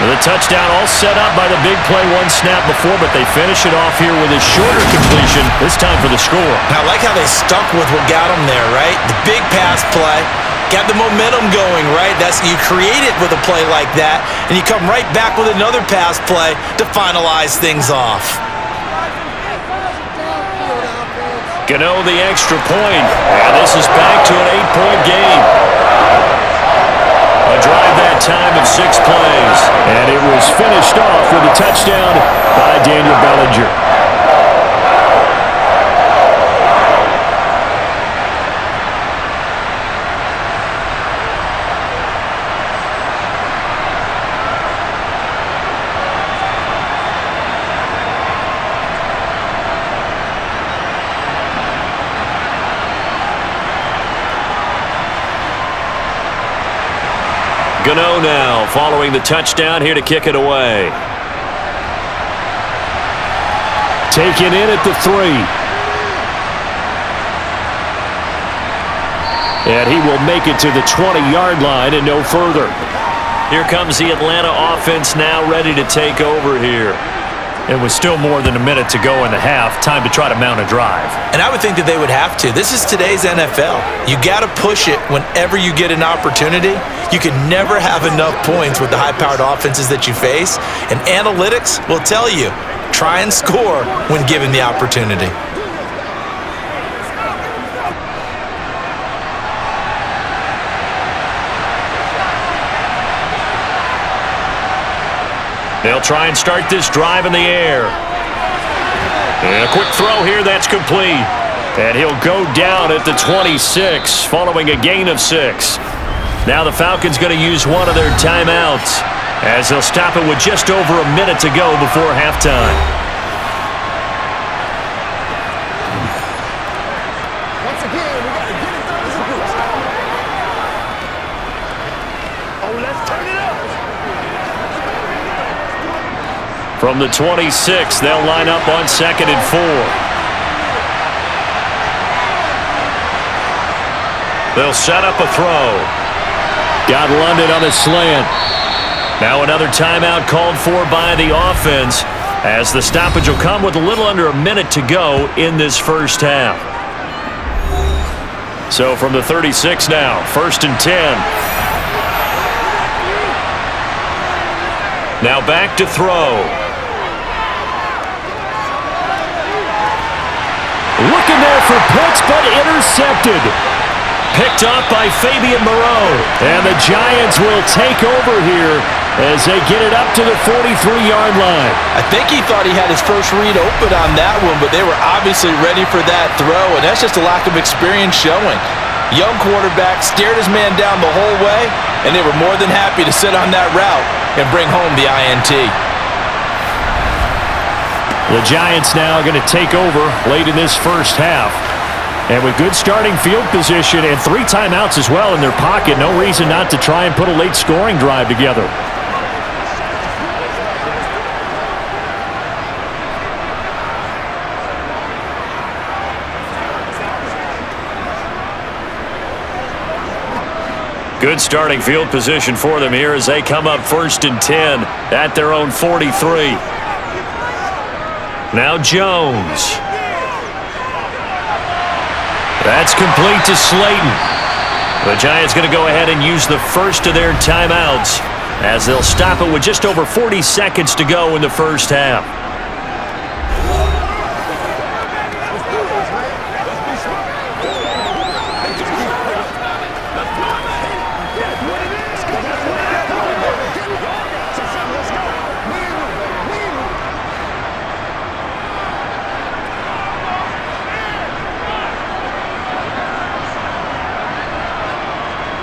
The touchdown all set up by the big play 1 snap before, but they finish it off here with a shorter completion, this time for the score. I like how they stuck with what got them there, right? The big pass play, got the momentum going, right? That's, you create it with a play like that, and you come right back with another pass play to finalize things off. Gano the extra point, and this is back to an 8-point game. A drive that time of 6 plays, and it was finished off with a touchdown by Daniel Bellinger. Gano now following the touchdown here to kick it away. Taken in at the 3. And he will make it to the 20-yard line and no further. Here comes the Atlanta offense now ready to take over here. It was still more than a minute to go in the half. Time to try to mount a drive. And I would think that they would have to. This is today's NFL. You got to push it whenever you get an opportunity. You can never have enough points with the high-powered offenses that you face. And analytics will tell you, try and score when given the opportunity. They'll try and start this drive in the air. And a quick throw here, that's complete. And he'll go down at the 26, following a gain of 6. Now the Falcons going to use one of their timeouts, as they'll stop it with just over a minute to go before halftime. Once again, we got to get it done as a group. Oh, let's turn it up. From the 26, they'll line up on 2nd and 4. They'll set up a throw. Got London on a slant. Now another timeout called for by the offense, as the stoppage will come with a little under a minute to go in this first half. So from the 36 now, 1st and 10. Now back to throw. Looking there for Pitts, but intercepted. Picked off by Fabian Moreau. And the Giants will take over here as they get it up to the 43-yard line. I think he thought he had his first read open on that one, but they were obviously ready for that throw, and that's just a lack of experience showing. Young quarterback stared his man down the whole way, and they were more than happy to sit on that route and bring home the INT. The Giants now are going to take over late in this first half. And with good starting field position and 3 timeouts as well in their pocket, no reason not to try and put a late scoring drive together. Good starting field position for them here as they come up 1st and 10 at their own 43. Now Jones. That's complete to Slayton. The Giants going to go ahead and use the first of their timeouts, as they'll stop it with just over 40 seconds to go in the first half.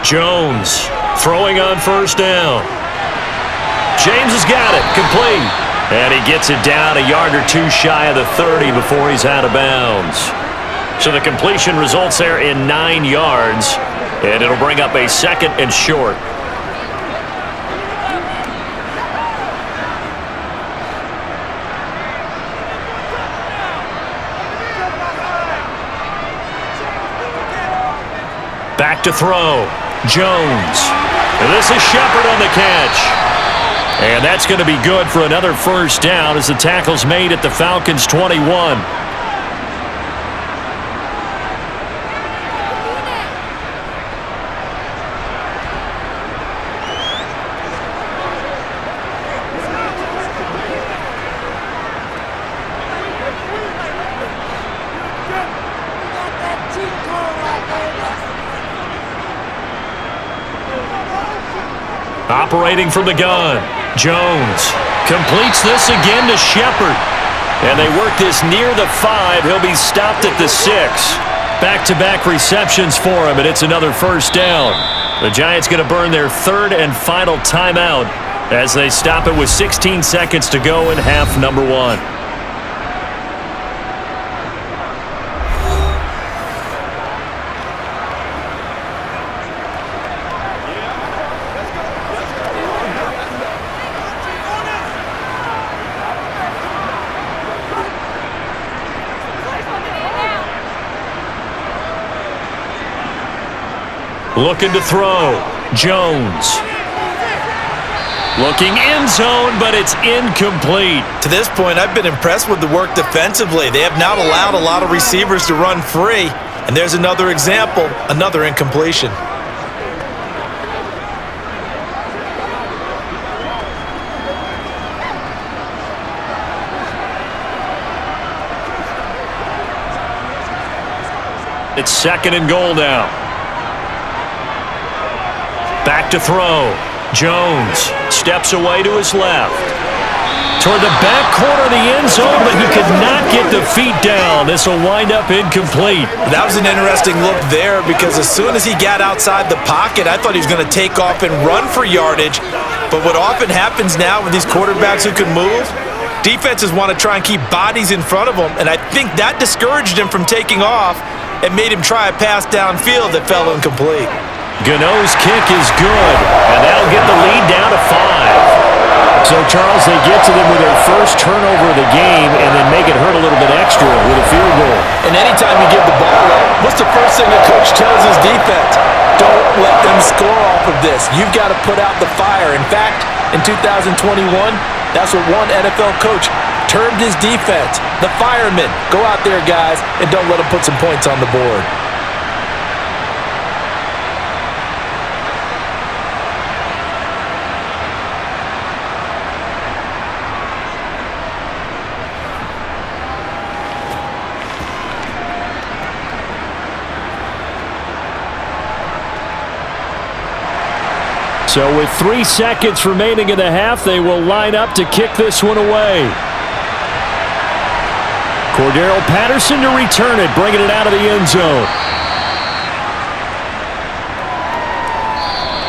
Jones throwing on 1st down. James has got it, complete. And he gets it down a yard or 2 shy of the 30 before he's out of bounds. So the completion results there in 9 yards, and it'll bring up a 2nd and short. Back to throw. Jones. And this is Shepard on the catch. And that's going to be good for another first down as the tackle's made at the Falcons' 21. Operating from the gun, Jones completes this again to Shepard. And they work this near the 5. He'll be stopped at the 6. Back-to-back receptions for him, and it's another first down. The Giants going to burn their third and final timeout as they stop it with 16 seconds to go in half number 1. Looking to throw. Jones. Looking end zone, but it's incomplete. To this point, I've been impressed with the work defensively. They have not allowed a lot of receivers to run free. And there's another example, another incompletion. It's second and goal now. Back to throw. Jones steps away to his left. Toward the back corner of the end zone, but he could not get the feet down. This will wind up incomplete. That was an interesting look there because as soon as he got outside the pocket, I thought he was going to take off and run for yardage. But what often happens now with these quarterbacks who can move, defenses want to try and keep bodies in front of them, and I think that discouraged him from taking off and made him try a pass downfield that fell incomplete. Gano's kick is good, and that'll get the lead down to 5. So, Charles, they get to them with their first turnover of the game and then make it hurt a little bit extra with a field goal. And anytime you give the ball up, what's the first thing a coach tells his defense? Don't let them score off of this. You've got to put out the fire. In fact, in 2021, that's what one NFL coach termed his defense. The firemen. Go out there, guys, and don't let them put some points on the board. So with 3 seconds remaining in the half, they will line up to kick this one away. Cordero Patterson to return it, bringing it out of the end zone.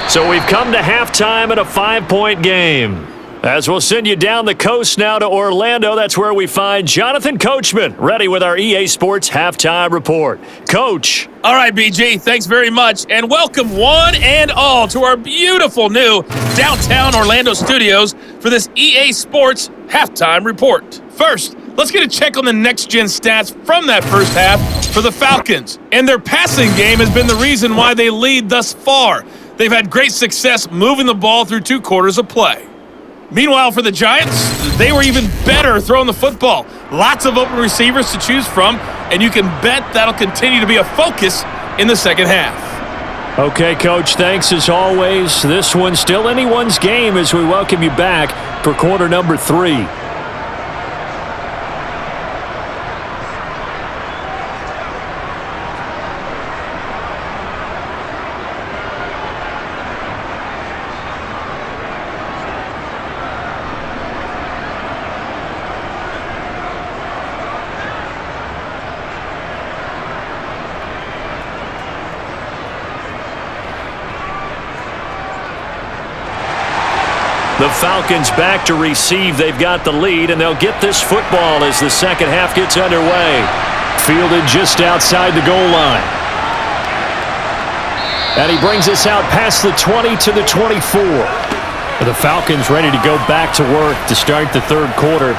So we've come to halftime in a 5-point game. As we'll send you down the coast now to Orlando, that's where we find Jonathan Coachman, ready with our EA Sports Halftime Report. Coach. All right, BG, thanks very much, and welcome one and all to our beautiful new downtown Orlando studios for this EA Sports Halftime Report. First, let's get a check on the next-gen stats from that first half for the Falcons. And their passing game has been the reason why they lead thus far. They've had great success moving the ball through 2 quarters of play. Meanwhile, for the Giants, they were even better throwing the football. Lots of open receivers to choose from, and you can bet that'll continue to be a focus in the second half. Okay, Coach, thanks as always. This one's still anyone's game as we welcome you back for quarter number 3. The Falcons back to receive. They've got the lead, and they'll get this football as the second half gets underway. Fielded just outside the goal line. And he brings us out past the 20 to the 24. The Falcons ready to go back to work to start the third quarter.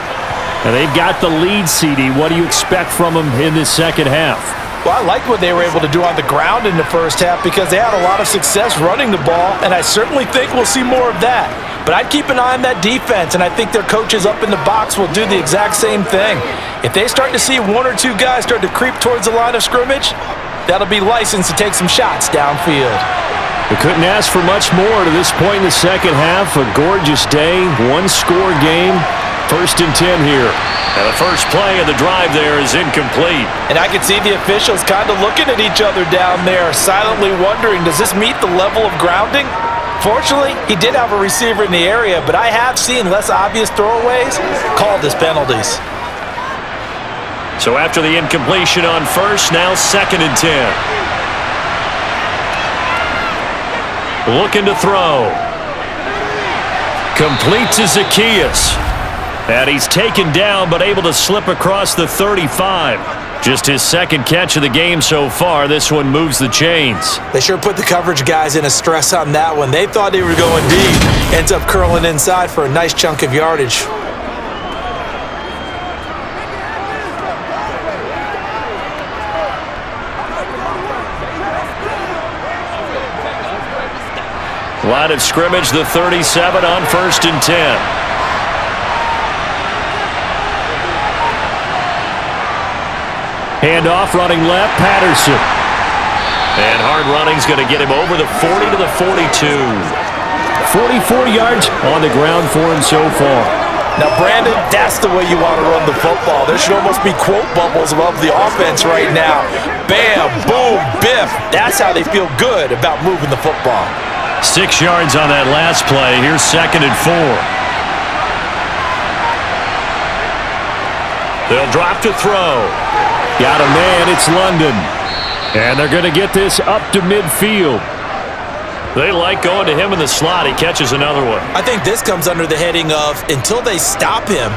And they've got the lead, CD. What do you expect from them in this second half? Well, I like what they were able to do on the ground in the first half because they had a lot of success running the ball, and I certainly think we'll see more of that. But I'd keep an eye on that defense, and I think their coaches up in the box will do the exact same thing. If they start to see 1 or 2 guys start to creep towards the line of scrimmage, that'll be licensed to take some shots downfield. We couldn't ask for much more to this point in the second half. A gorgeous day, 1-score game. 1st and 10 here. And the first play of the drive there is incomplete. And I can see the officials kind of looking at each other down there, silently wondering, does this meet the level of grounding? Fortunately, he did have a receiver in the area, but I have seen less obvious throwaways called as penalties. So after the incompletion on first, now 2nd and 10. Looking to throw. Complete to Zacchaeus. And he's taken down, but able to slip across the 35. Just his 2nd catch of the game so far. This one moves the chains. They sure put the coverage guys in a stress on that one. They thought they were going deep. Ends up curling inside for a nice chunk of yardage. Line of scrimmage, the 37 on 1st and 10. Handoff, running left, Patterson. And hard running's going to get him over the 40 to the 42. 44 yards on the ground for him so far. Now, Brandon, that's the way you want to run the football. There should almost be quote bubbles above the offense right now. Bam, boom, biff. That's how they feel good about moving the football. 6 yards on that last play. Here's 2nd and 4. They'll drop to throw. Got a man, it's London. And they're going to get this up to midfield. They like going to him in the slot. He catches another one. I think this comes under the heading of, until they stop him,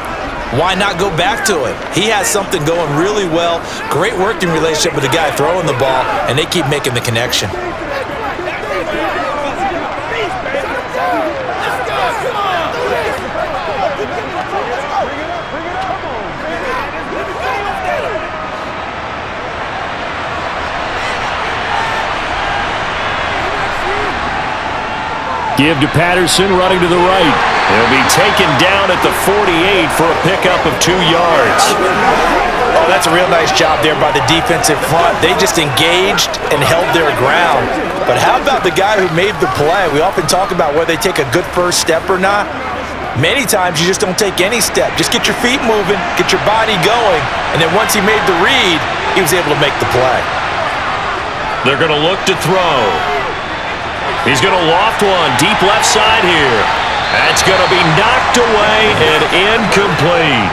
why not go back to it? He has something going really well. Great working relationship with the guy throwing the ball, and they keep making the connection. Give to Patterson, running to the right. He'll be taken down at the 48 for a pickup of 2 yards. Oh, that's a real nice job there by the defensive front. They just engaged and held their ground. But how about the guy who made the play? We often talk about whether they take a good first step or not. Many times you just don't take any step. Just get your feet moving, get your body going, and then once he made the read, he was able to make the play. They're going to look to throw. He's going to loft one, deep left side here. That's going to be knocked away and incomplete.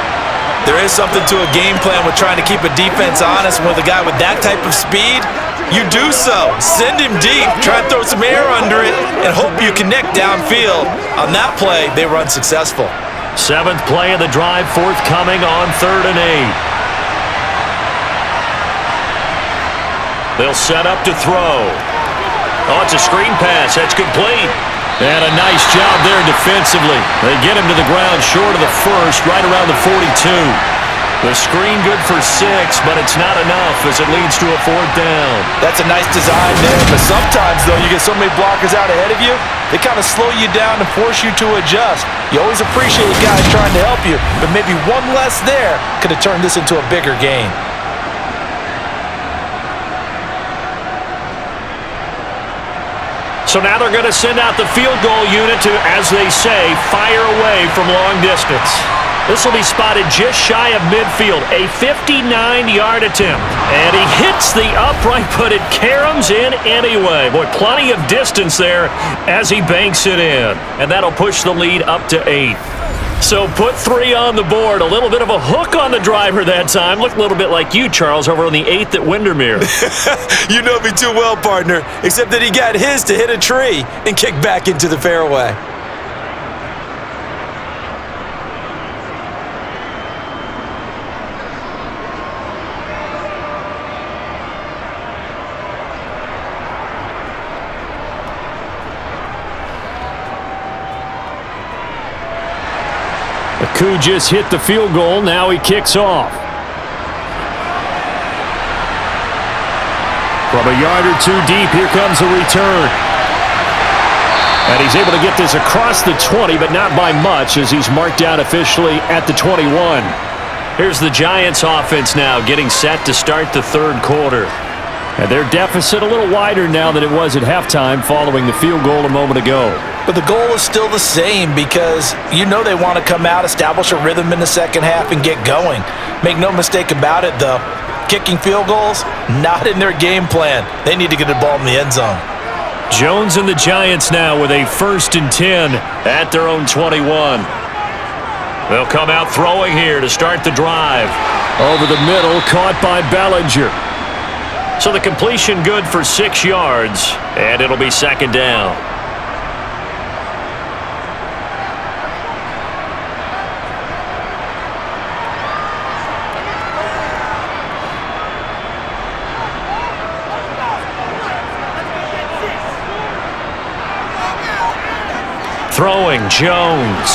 There is something to a game plan with trying to keep a defense honest. With a guy with that type of speed, you do so. Send him deep, try and throw some air under it, and hope you connect downfield. On that play, they were unsuccessful. 7th play of the drive, forthcoming on 3rd and 8. They'll set up to throw. Oh, it's a screen pass. That's complete. And a nice job there defensively. They get him to the ground short of the first, right around the 42. The screen good for 6, but it's not enough as it leads to a 4th down. That's a nice design there, but sometimes, though, you get so many blockers out ahead of you, they kind of slow you down and force you to adjust. You always appreciate the guys trying to help you, but maybe one less there could have turned this into a bigger game. So now they're going to send out the field goal unit to, as they say, fire away from long distance. This will be spotted just shy of midfield, a 59-yard attempt. And he hits the upright, but it caroms in anyway. Boy, plenty of distance there as he banks it in. And that'll push the lead up to 8. So put 3 on the board. A little bit of a hook on the driver that time. Looked a little bit like you, Charles, over on the 8th at Windermere. You know me too well, partner, except that he got his to hit a tree and kick back into the fairway. Koo just hit the field goal. Now he kicks off. From a yard or 2 deep, here comes a return. And he's able to get this across the 20, but not by much as he's marked out officially at the 21. Here's the Giants offense now getting set to start the 3rd quarter. And their deficit a little wider now than it was at halftime following the field goal a moment ago. But the goal is still the same because you know they want to come out, establish a rhythm in the second half, and get going. Make no mistake about it, though. Kicking field goals, not in their game plan. They need to get the ball in the end zone. Jones and the Giants now with a 1st and 10 at their own 21. They'll come out throwing here to start the drive. Over the middle, caught by Bellinger. So the completion good for 6 yards, and it'll be 2nd down. Throwing, Jones.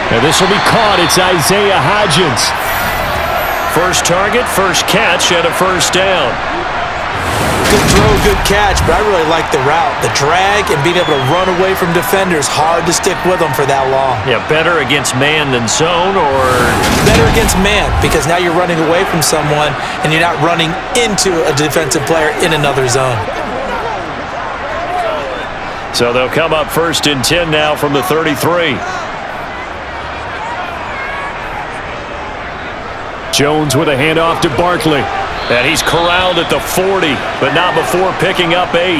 And this will be caught. It's Isaiah Hodgins. First target, first catch, and a 1st down. Good throw, good catch, but I really like the route. The drag and being able to run away from defenders, hard to stick with them for that long. Yeah, better against man than zone, or? Better against man, because now you're running away from someone and you're not running into a defensive player in another zone. So they'll come up 1st and 10 now from the 33. Jones with a handoff to Barkley. And he's corralled at the 40, but not before picking up 8.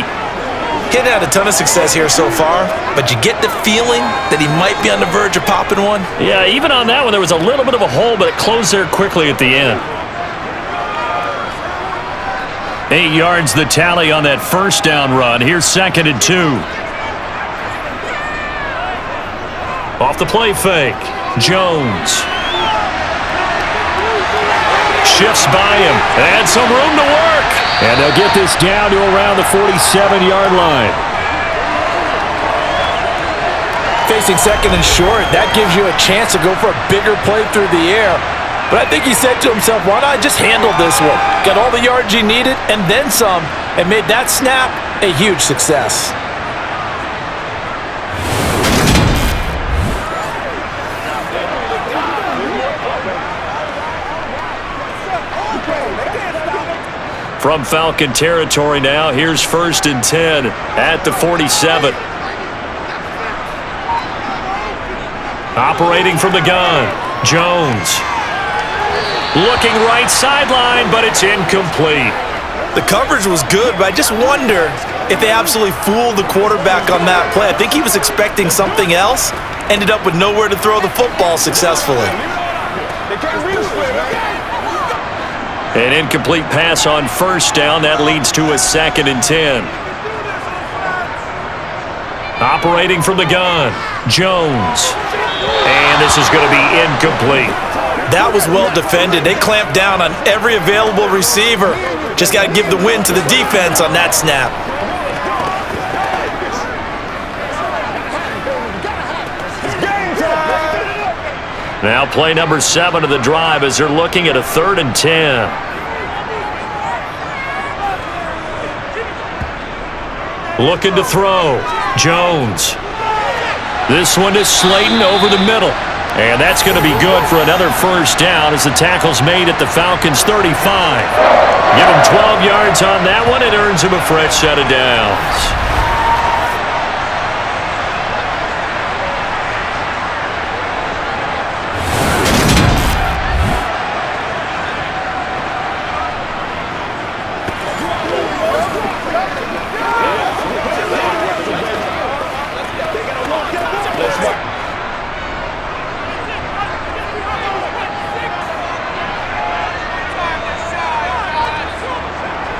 He's had a ton of success here so far, but you get the feeling that he might be on the verge of popping one. Yeah, even on that one, there was a little bit of a hole, but it closed there quickly at the end. 8 yards the tally on that 1st down run. Here's 2nd and 2. Off the play fake, Jones. Shifts by him, and some room to work. And they'll get this down to around the 47-yard line. Facing 2nd and short, that gives you a chance to go for a bigger play through the air. But I think he said to himself, why not just handle this one? Got all the yards he needed and then some, and made that snap a huge success. From Falcon territory now, here's 1st and 10 at the 47. Operating from the gun, Jones. Looking right sideline, but it's incomplete. The coverage was good, but I just wonder if they absolutely fooled the quarterback on that play. I think he was expecting something else, ended up with nowhere to throw the football successfully. An incomplete pass on 1st down. That leads to a 2nd and 10. Operating from the gun, Jones. And this is going to be incomplete. That was well defended. They clamped down on every available receiver. Just got to give the win to the defense on that snap. Now play number 7 of the drive as they're looking at a 3rd and 10. Looking to throw. Jones. This one is Slayton over the middle. And that's going to be good for another 1st down as the tackle's made at the Falcons' 35. Give him 12 yards on that one. It earns him a fresh set of downs.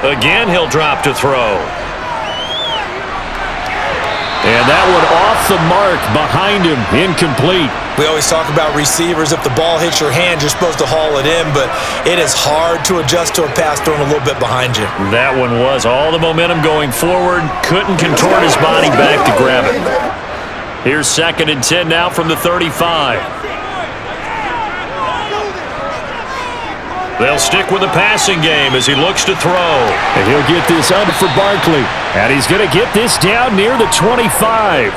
Again, he'll drop to throw. And that one off the mark behind him, incomplete. We always talk about receivers. If the ball hits your hand, you're supposed to haul it in, but it is hard to adjust to a pass thrown a little bit behind you. That one was all the momentum going forward. Couldn't contort his body back to grab it. Here's 2nd and 10 now from the 35. They'll stick with the passing game as he looks to throw. And he'll get this under for Barkley. And he's going to get this down near the 25.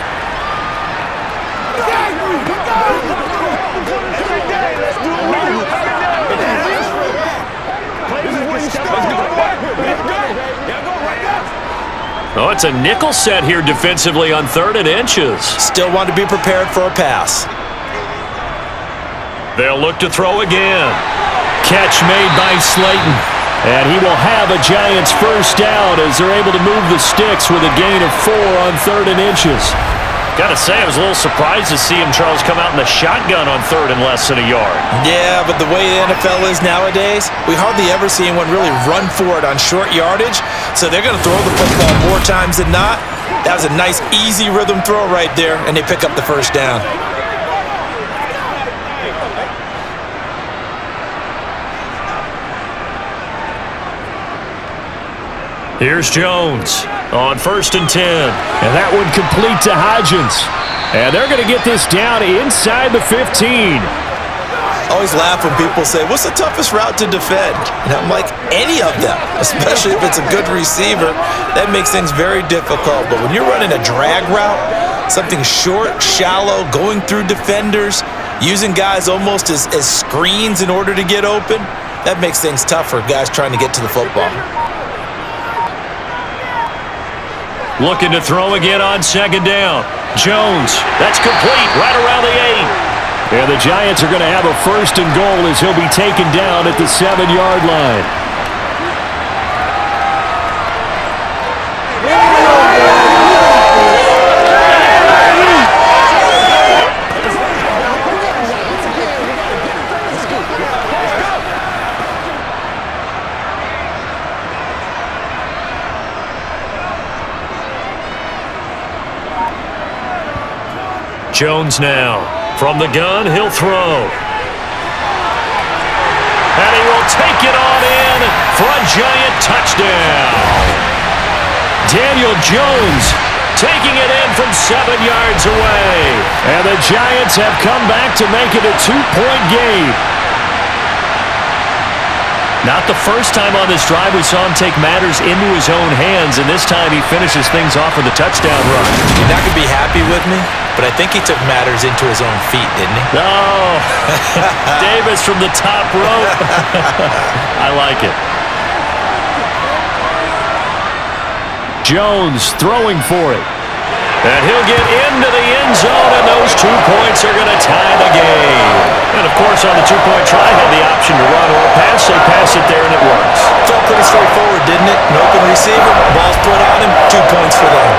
Oh, it's a nickel set here defensively on 3rd and inches. Still want to be prepared for a pass. They'll look to throw again. Catch made by Slayton. And he will have a Giants first down as they're able to move the sticks with a gain of 4 on 3rd and inches. Got to say, I was a little surprised to see him, Charles, come out in the shotgun on 3rd and less than a yard. Yeah, but the way the NFL is nowadays, we hardly ever see anyone really run for it on short yardage. So they're going to throw the football more times than not. That was a nice, easy rhythm throw right there, and they pick up the first down. Here's Jones on 1st and 10. And that one complete to Hodgins. And they're going to get this down inside the 15. I always laugh when people say, what's the toughest route to defend? And I'm like, any of them, especially if it's a good receiver. That makes things very difficult. But when you're running a drag route, something short, shallow, going through defenders, using guys almost as screens in order to get open, that makes things tough for guys trying to get to the football. Looking to throw again on 2nd down. Jones, that's complete right around the 8. And the Giants are going to have a 1st and goal as he'll be taken down at the 7-yard line. Jones now. From the gun, he'll throw. And he will take it on in for a Giant touchdown. Daniel Jones taking it in from 7 yards away. And the Giants have come back to make it a 2-point game. Not the first time on this drive we saw him take matters into his own hands, and this time he finishes things off with a touchdown run. You're not going to be happy with me, but I think he took matters into his own feet, didn't he? Oh, Davis from the top rope. I like it. Jones throwing for it. And he'll get into the end zone, and those 2 points are going to tie the game. And, of course, on the 2-point try, had the option to run or pass. They pass it there, and it works. Felt pretty straightforward, didn't it? An open receiver, ball's put on him, 2 points for them.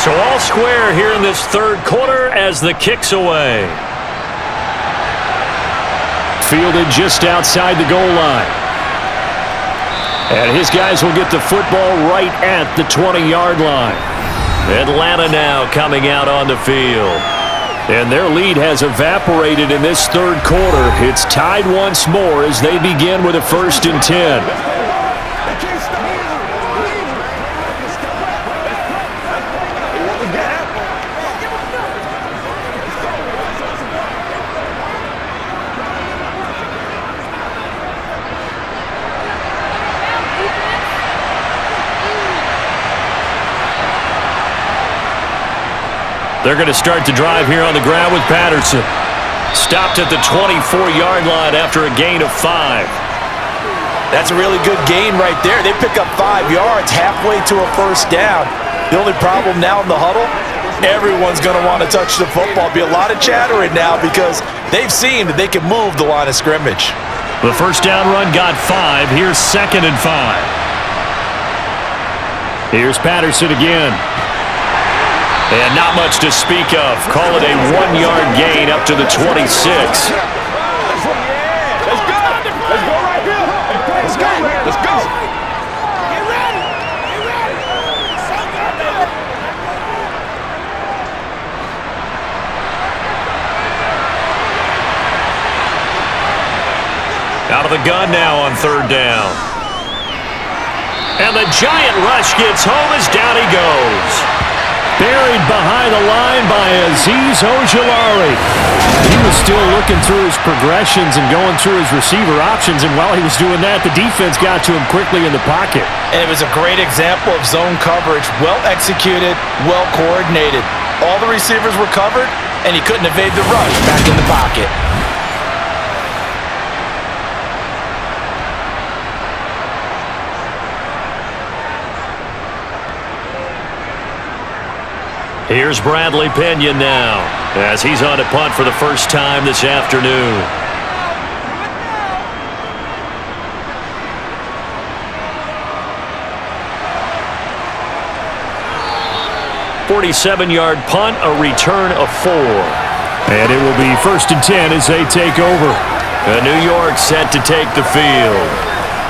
So all square here in this 3rd quarter as the kick's away. Fielded just outside the goal line. And his guys will get the football right at the 20-yard line. Atlanta now coming out on the field. And their lead has evaporated in this 3rd quarter. It's tied once more as they begin with a 1st and 10. They're going to start the drive here on the ground with Patterson. Stopped at the 24-yard line after a gain of 5. That's a really good gain right there. They pick up 5 yards halfway to a 1st down. The only problem now in the huddle, everyone's going to want to touch the football. Be a lot of chattering now because they've seen that they can move the line of scrimmage. The 1st down run got 5. Here's 2nd and 5. Here's Patterson again. And not much to speak of. Call it a 1-yard gain up to the 26. Let's go. Let's go right here. Let's go. Let's go. Get ready. Get ready. Out of the gun now on 3rd down. And the Giant rush gets home as down he goes. Buried behind the line by Azeez Ojulari. He was still looking through his progressions and going through his receiver options, and while he was doing that, the defense got to him quickly in the pocket. And it was a great example of zone coverage. Well executed, well coordinated. All the receivers were covered, and he couldn't evade the rush back in the pocket. Here's Bradley Pinion now, as he's on to punt for the first time this afternoon. "47-yard punt, a return of 4. And it will be 1st and 10 as they take over. New York set to take the field.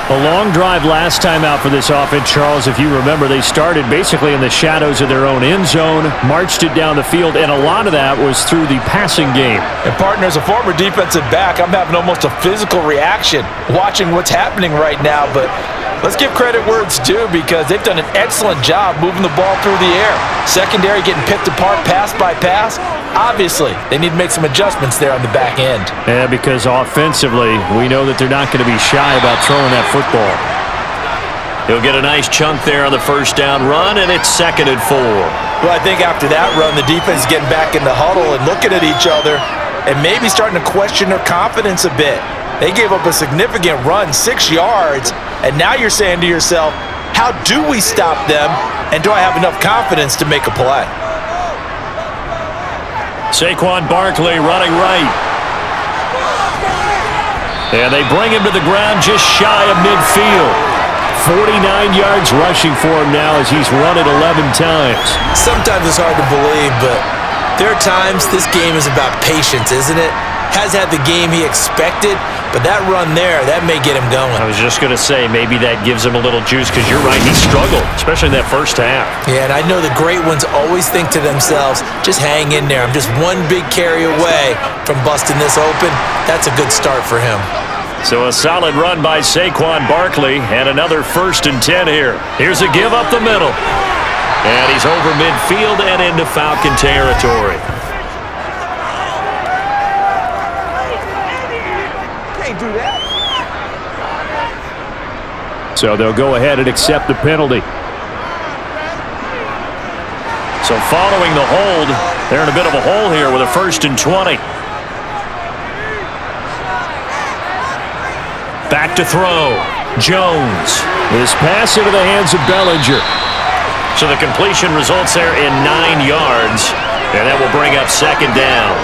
A long drive last time out for this offense, Charles. If you remember, they started basically in the shadows of their own end zone, marched it down the field, and a lot of that was through the passing game. And partner, as a former defensive back, I'm having almost a physical reaction watching what's happening right now. But let's give credit where it's due, because they've done an excellent job moving the ball through the air. Secondary getting picked apart pass by pass. Obviously, they need to make some adjustments there on the back end. Yeah, because offensively, we know that they're not going to be shy about throwing that football. He'll get a nice chunk there on the first down run, and it's 2nd and 4. Well, I think after that run, the defense is getting back in the huddle and looking at each other and maybe starting to question their confidence a bit. They gave up a significant run, 6 yards, and now you're saying to yourself, how do we stop them, and do I have enough confidence to make a play? Saquon Barkley running right. And they bring him to the ground just shy of midfield. 49 yards rushing for him now as he's run it 11 times. Sometimes it's hard to believe, but there are times this game is about patience, isn't it? Has had the game he expected, but that run there, that may get him going. I was just going to say, maybe that gives him a little juice, because you're right, he struggled, especially in that first half. Yeah, and I know the great ones always think to themselves, just hang in there. I'm just one big carry away from busting this open. That's a good start for him. So a solid run by Saquon Barkley, and another 1st and 10 here. Here's a give up the middle. And he's over midfield and into Falcon territory. Do that. So they'll go ahead and accept the penalty. So following the hold, they're in a bit of a hole here with a 1st and 20. Back to throw. Jones. This pass into the hands of Bellinger. So the completion results there in 9 yards, and that will bring up 2nd down.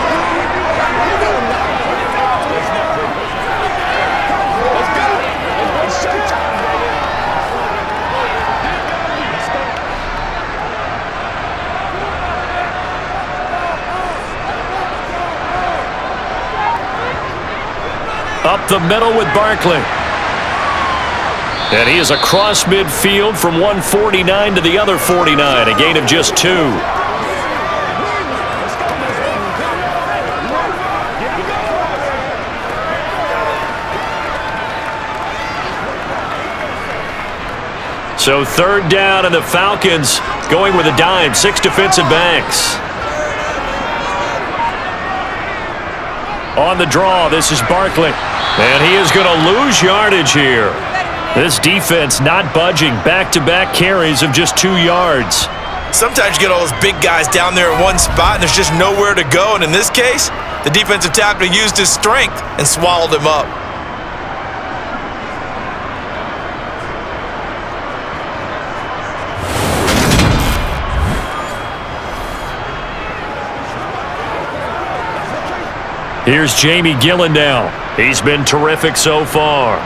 Up the middle with Barkley. And he is across midfield from 149 to the other 49, a gain of just 2. So 3rd down, and the Falcons going with a dime, 6 defensive backs. On the draw, this is Barkley. And he is going to lose yardage here. This defense not budging. Back-to-back carries of just 2 yards. Sometimes you get all those big guys down there in one spot, and there's just nowhere to go. And in this case, the defensive tackle used his strength and swallowed him up. Here's Jamie Gillen now. He's been terrific so far.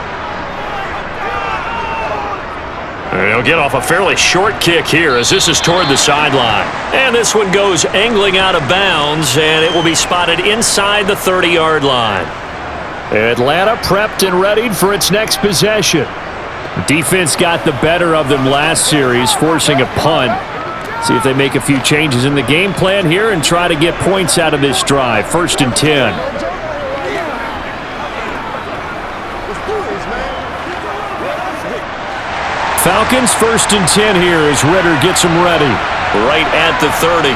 And he'll get off a fairly short kick here as this is toward the sideline. And this one goes angling out of bounds, and it will be spotted inside the 30-yard line. Atlanta prepped and readied for its next possession. Defense got the better of them last series, forcing a punt. See if they make a few changes in the game plan here and try to get points out of this drive. 1st and 10. Falcons 1st and 10 here as Ritter gets them ready. right at the 30.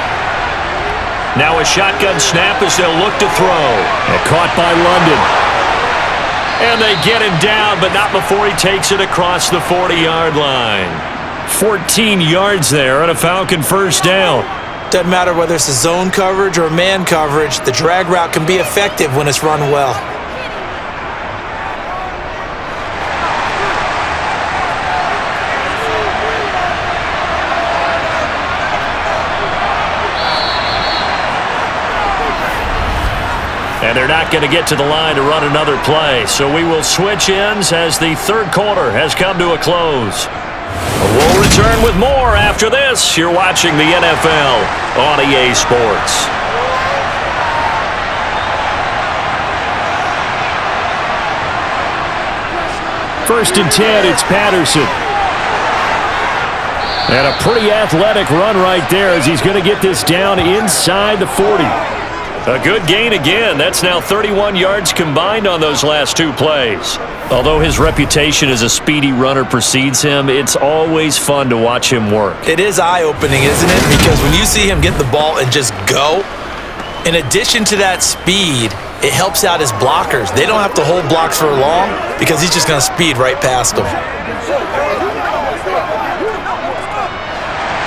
Now a shotgun snap as they'll look to throw. And caught by London. And they get him down, but not before he takes it across the 40-yard line. 14 yards there and a Falcon first down. Doesn't matter whether it's a zone coverage or man coverage, the drag route can be effective when it's run well. And they're not going to get to the line to run another play. So we will switch ends as the third quarter has come to a close. We'll return with more after this. You're watching the NFL on EA Sports. First and 10, it's Patterson. And a pretty athletic run right there as he's going to get this down inside the 40. A good gain again. That's now 31 yards combined on those last two plays. Although his reputation as a speedy runner precedes him, it's always fun to watch him work. It is eye-opening, isn't it? Because when you see him get the ball and just go, in addition to that speed, it helps out his blockers. They don't have to hold blocks for long because he's just going to speed right past them.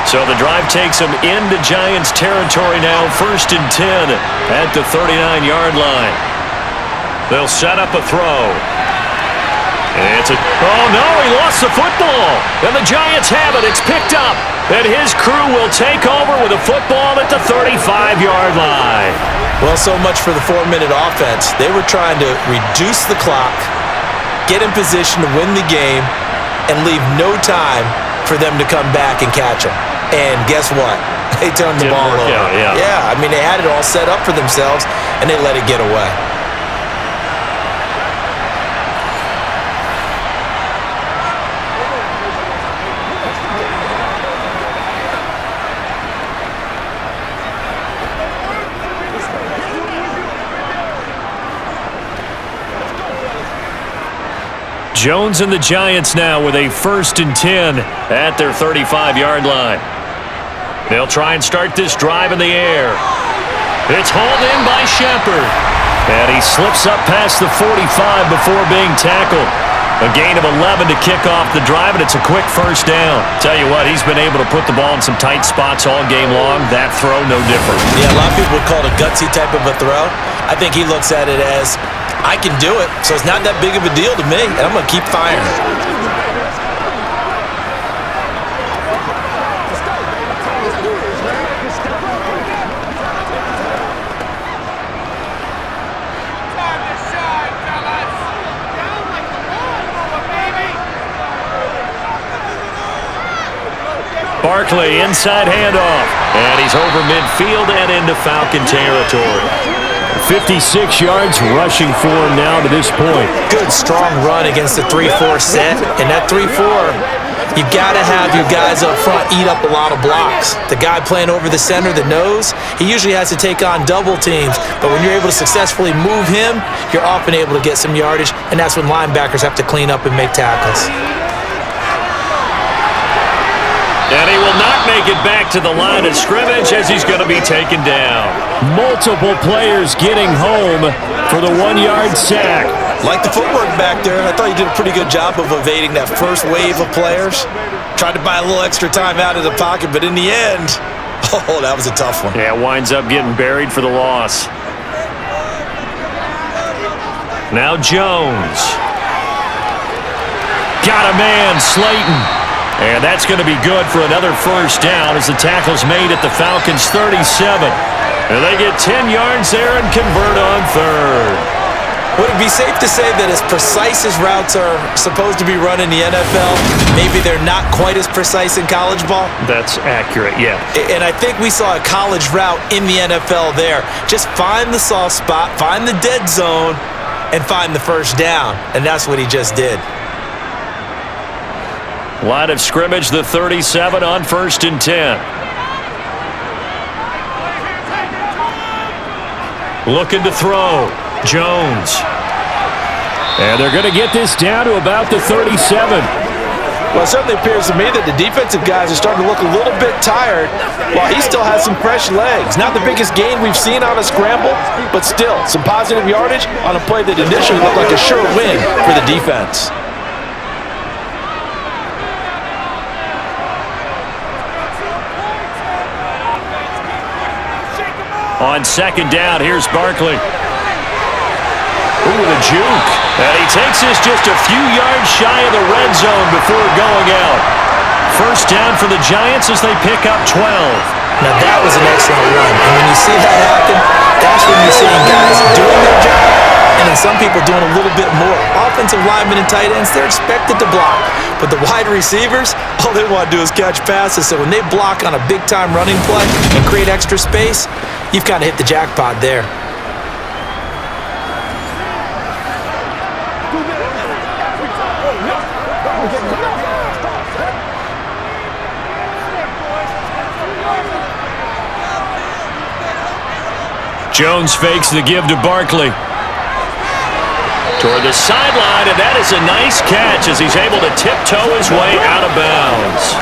So the drive takes him into Giants territory now, first and 10 at the 39-yard line. They'll set up a throw. Oh no, he lost the football. And the Giants have it. It's picked up. And his crew will take over with a football at the 35-yard line. Well, so much for the 4-minute offense. They were trying to reduce the clock, get in position to win the game, and leave no time for them to come back and catch them. And guess what? They turned the ball over. Yeah, I mean, they had it all set up for themselves, and they let it get away. Jones and the Giants now with a first and 10 at their 35-yard line. They'll try and start this drive in the air. It's hauled in by Shepard. And he slips up past the 45 before being tackled. A gain of 11 to kick off the drive, and it's a quick first down. Tell you what, he's been able to put the ball in some tight spots all game long. That throw, no different. Yeah, a lot of people would call it a gutsy type of a throw. I think he looks at it as, I can do it, so it's not that big of a deal to me, and I'm going to keep firing. Barkley, inside handoff. And he's over midfield and into Falcon territory. 56 yards rushing for him now to this point. Good, strong run against the 3-4 set. And that 3-4, you've got to have your guys up front eat up a lot of blocks. The guy playing over the center, the nose, he usually has to take on double teams. But when you're able to successfully move him, you're often able to get some yardage. And that's when linebackers have to clean up and make tackles. And he will not make it back to the line of scrimmage as he's going to be taken down. Multiple players getting home for the 1-yard sack. Like the footwork back there, I thought he did a pretty good job of evading that first wave of players. Tried to buy a little extra time out of the pocket, but in the end, oh, that was a tough one. Yeah, winds up getting buried for the loss. Now Jones. Got a man, Slayton. And that's going to be good for another first down as the tackle's made at the Falcons' 37. And they get 10 yards there and convert on third. Would it be safe to say that as precise as routes are supposed to be run in the NFL, maybe they're not quite as precise in college ball? That's accurate, yeah. And I think we saw a college route in the NFL there. Just find the soft spot, find the dead zone, and find the first down. And that's what he just did. Line of scrimmage, the 37 on first and 10. Looking to throw. Jones. And they're going to get this down to about the 37. Well, it certainly appears to me that the defensive guys are starting to look a little bit tired while he still has some fresh legs. Not the biggest gain we've seen on a scramble, but still some positive yardage on a play that initially looked like a sure win for the defense. On second down, here's Barkley. Ooh, the juke. And he takes this just a few yards shy of the red zone before going out. First down for the Giants as they pick up 12. Now that was an excellent run. And when you see that happen, that's when you're seeing guys doing their job and then some people doing a little bit more. Offensive linemen and tight ends, they're expected to block. But the wide receivers, all they want to do is catch passes. So when they block on a big-time running play and create extra space, you've kind of hit the jackpot there. Jones fakes the give to Barkley. Toward the sideline, and that is a nice catch as he's able to tiptoe his way out of bounds.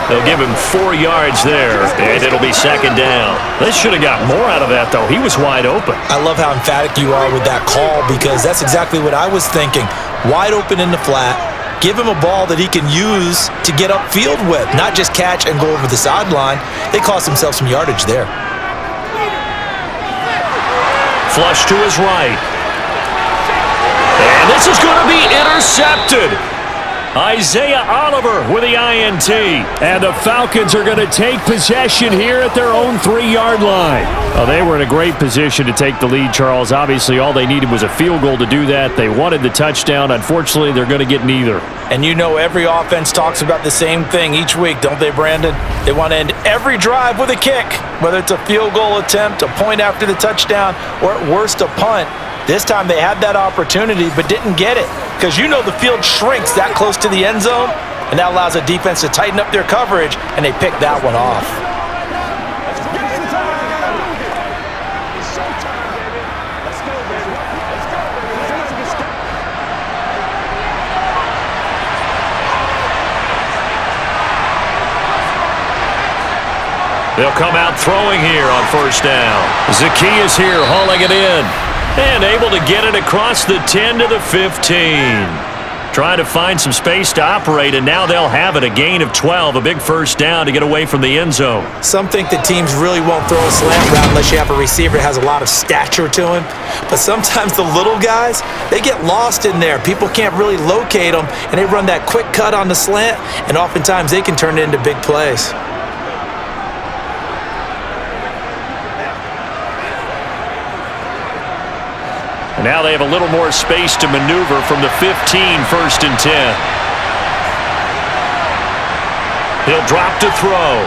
They'll give him 4 yards there, and it'll be second down. They should have got more out of that, though. He was wide open. I love how emphatic you are with that call because that's exactly what I was thinking. Wide open in the flat. Give him a ball that he can use to get upfield with, not just catch and go over the sideline. They cost themselves some yardage there. Flush to his right. And this is going to be intercepted. Isaiah Oliver with the INT. And the Falcons are going to take possession here at their own 3-yard line. Well, they were in a great position to take the lead, Charles. Obviously, all they needed was a field goal to do that. They wanted the touchdown. Unfortunately, they're going to get neither. And you know every offense talks about the same thing each week, don't they, Brandon? They want to end every drive with a kick, whether it's a field goal attempt, a point after the touchdown, or at worst a punt. This time they had that opportunity but didn't get it because you know the field shrinks that close to the end zone, and that allows a defense to tighten up their coverage, and they picked that one off. They'll come out throwing here on first down. Zacchaeus here hauling it in. And able to get it across the 10 to the 15. Trying to find some space to operate, and now they'll have it. A gain of 12, a big first down to get away from the end zone. Some think that teams really won't throw a slant route unless you have a receiver that has a lot of stature to him. But sometimes the little guys, they get lost in there. People can't really locate them, and they run that quick cut on the slant, and oftentimes they can turn it into big plays. And now they have a little more space to maneuver from the 15, first and 10. He'll drop to throw.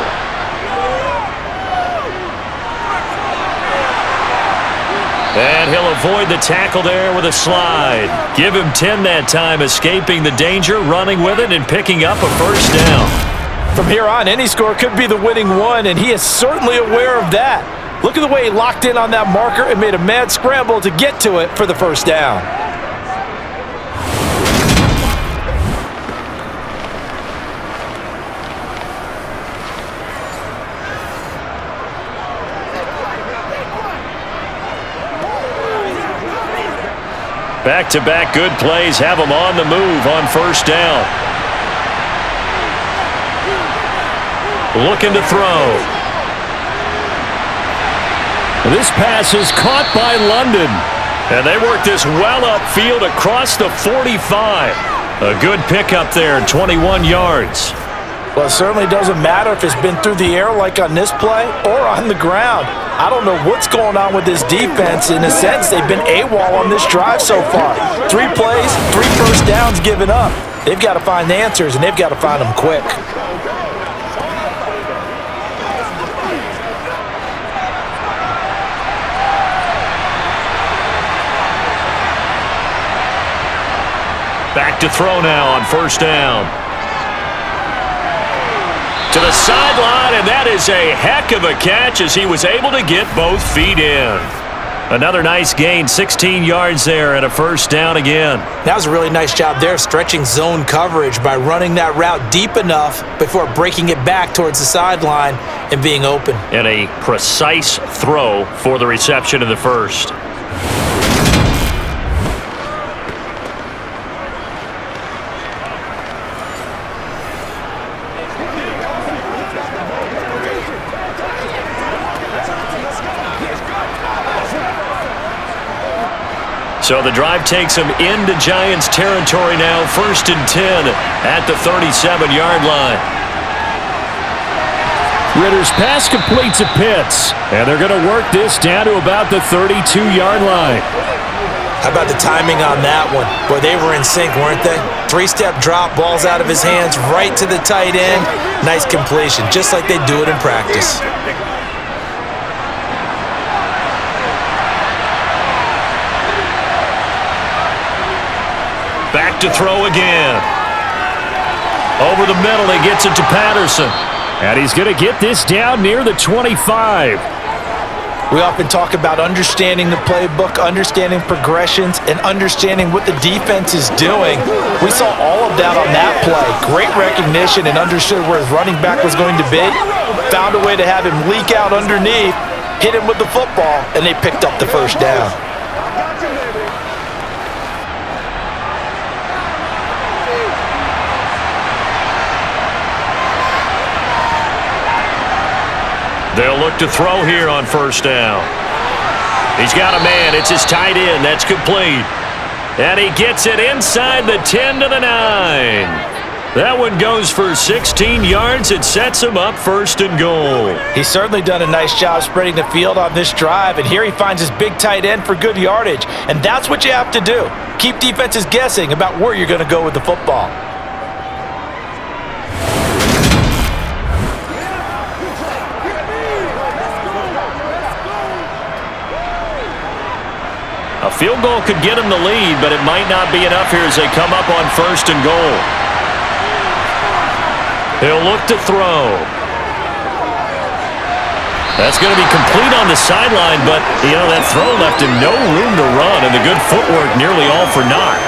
And he'll avoid the tackle there with a slide. Give him 10 that time, escaping the danger, running with it, and picking up a first down. From here on, any score could be the winning one, and he is certainly aware of that. Look at the way he locked in on that marker and made a mad scramble to get to it for the first down. Back-to-back good plays have him on the move on first down. Looking to throw. This pass is caught by London. And they work this well upfield across the 45. A good pickup there, 21 yards. Well, it certainly doesn't matter if it's been through the air like on this play or on the ground. I don't know what's going on with this defense. In a sense, they've been AWOL on this drive so far. 3 plays, 3 first downs given up. They've got to find the answers, and they've got to find them quick. Back to throw now on first down. To the sideline, and that is a heck of a catch as he was able to get both feet in. Another nice gain, 16 yards there and a first down again. That was a really nice job there, stretching zone coverage by running that route deep enough before breaking it back towards the sideline and being open. And a precise throw for the reception in the first. So the drive takes them into Giants territory now, 1st and 10 at the 37-yard line. Ritter's pass completes at Pitts, and they're going to work this down to about the 32-yard line. How about the timing on that one? Boy, they were in sync, weren't they? 3-step drop, ball's out of his hands, right to the tight end. Nice completion, just like they do it in practice. Back to throw again. Over the middle, he gets it to Patterson. And he's going to get this down near the 25. We often talk about understanding the playbook, understanding progressions, and understanding what the defense is doing. We saw all of that on that play. Great recognition and understood where his running back was going to be. Found a way to have him leak out underneath, hit him with the football, and they picked up the first down. They'll look to throw here on first down. He's got a man. It's his tight end. That's complete. And he gets it inside the 10 to the 9. That one goes for 16 yards. It sets him up 1st and goal. He's certainly done a nice job spreading the field on this drive, and here he finds his big tight end for good yardage. And that's what you have to do. Keep defenses guessing about where you're going to go with the football. A field goal could get him the lead, but it might not be enough here as they come up on 1st and goal. He'll look to throw. That's going to be complete on the sideline, but, that throw left him no room to run, and the good footwork nearly all for naught.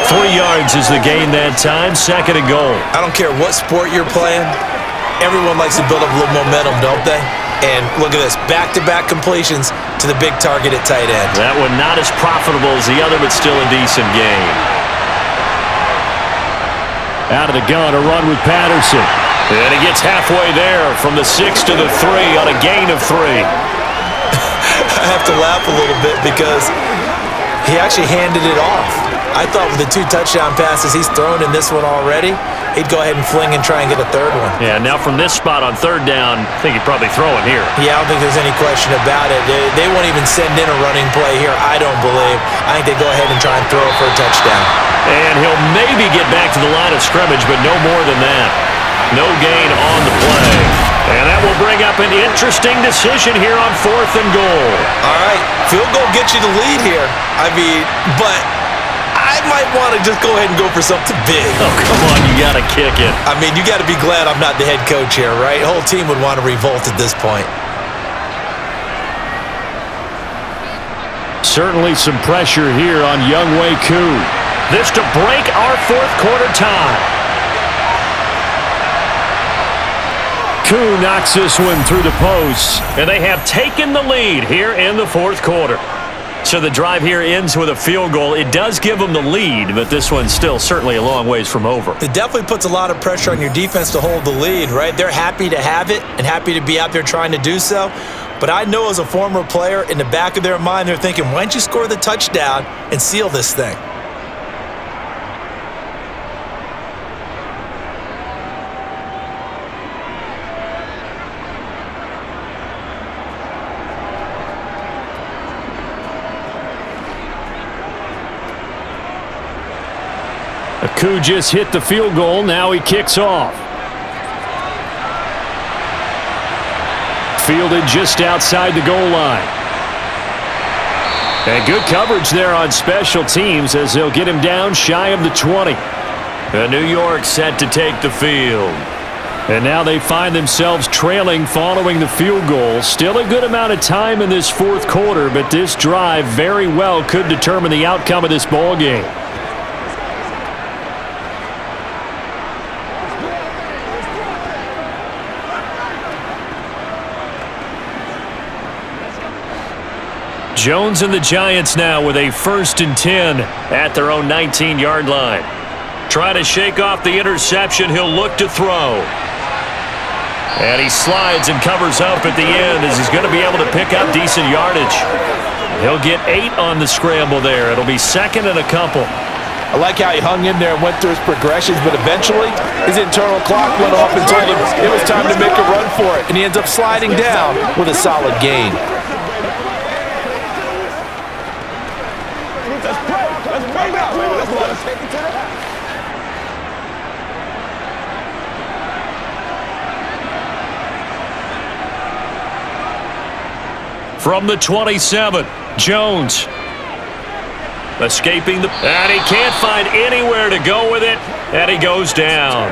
3 yards is the gain that time, 2nd and goal. I don't care what sport you're playing. Everyone likes to build up a little momentum, don't they? And look at this, back-to-back completions to the big target at tight end. That one not as profitable as the other, but still a decent gain. Out of the gun, a run with Patterson. And he gets halfway there from the 6 to the 3 on a gain of 3. I have to laugh a little bit because he actually handed it off. I thought with the 2 touchdown passes he's thrown in this one already, he'd go ahead and fling and try and get a 3rd one. Yeah, now from this spot on 3rd down, I think he'd probably throw it here. Yeah, I don't think there's any question about it. They won't even send in a running play here, I don't believe. I think they go ahead and try and throw it for a touchdown. And he'll maybe get back to the line of scrimmage, but no more than that. No gain on the play. And that will bring up an interesting decision here on 4th and goal. All right, field goal gets you the lead here. But I might want to just go ahead and go for something big. Oh, come on, you got to kick it. You got to be glad I'm not the head coach here, right? The whole team would want to revolt at this point. Certainly some pressure here on Younghoe Koo. This to break our 4th quarter tie. Koo knocks this one through the post. And they have taken the lead here in the 4th quarter. So the drive here ends with a field goal. It does give them the lead, but this one's still certainly a long ways from over. It definitely puts a lot of pressure on your defense to hold the lead, right? They're happy to have it and happy to be out there trying to do so. But I know as a former player, in the back of their mind, they're thinking, why don't you score the touchdown and seal this thing? Koo just hit the field goal. Now he kicks off. Fielded just outside the goal line. And good coverage there on special teams as they'll get him down shy of the 20. New York set to take the field. And now they find themselves trailing following the field goal. Still a good amount of time in this fourth quarter, but this drive very well could determine the outcome of this ball game. Jones and the Giants now with a 1st and 10 at their own 19-yard line. Trying to shake off the interception. He'll look to throw. And he slides and covers up at the end as he's going to be able to pick up decent yardage. He'll get 8 on the scramble there. It'll be 2nd and a couple. I like how he hung in there and went through his progressions, but eventually his internal clock went off and told him it was time to make a run for it. And he ends up sliding down with a solid gain. From the 27, Jones. Escaping and he can't find anywhere to go with it, and he goes down.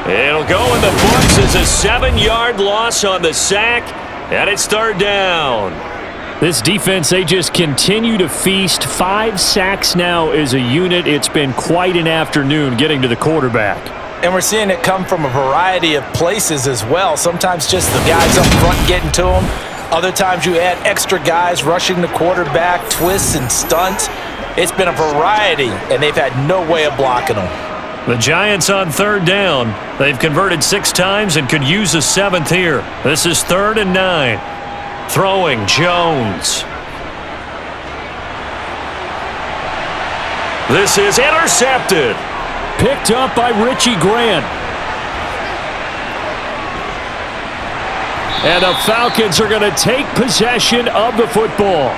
It'll go in the books as a 7-yard loss on the sack, and it's 3rd down. This defense, they just continue to feast. 5 sacks now as a unit. It's been quite an afternoon getting to the quarterback. And we're seeing it come from a variety of places as well. Sometimes just the guys up front getting to him. Other times you add extra guys rushing the quarterback, twists and stunts. It's been a variety, and they've had no way of blocking them. The Giants on 3rd down. They've converted 6 times and could use a 7th here. This is 3rd and 9. Throwing, Jones. This is intercepted. Picked up by Richie Grant. And the Falcons are going to take possession of the football.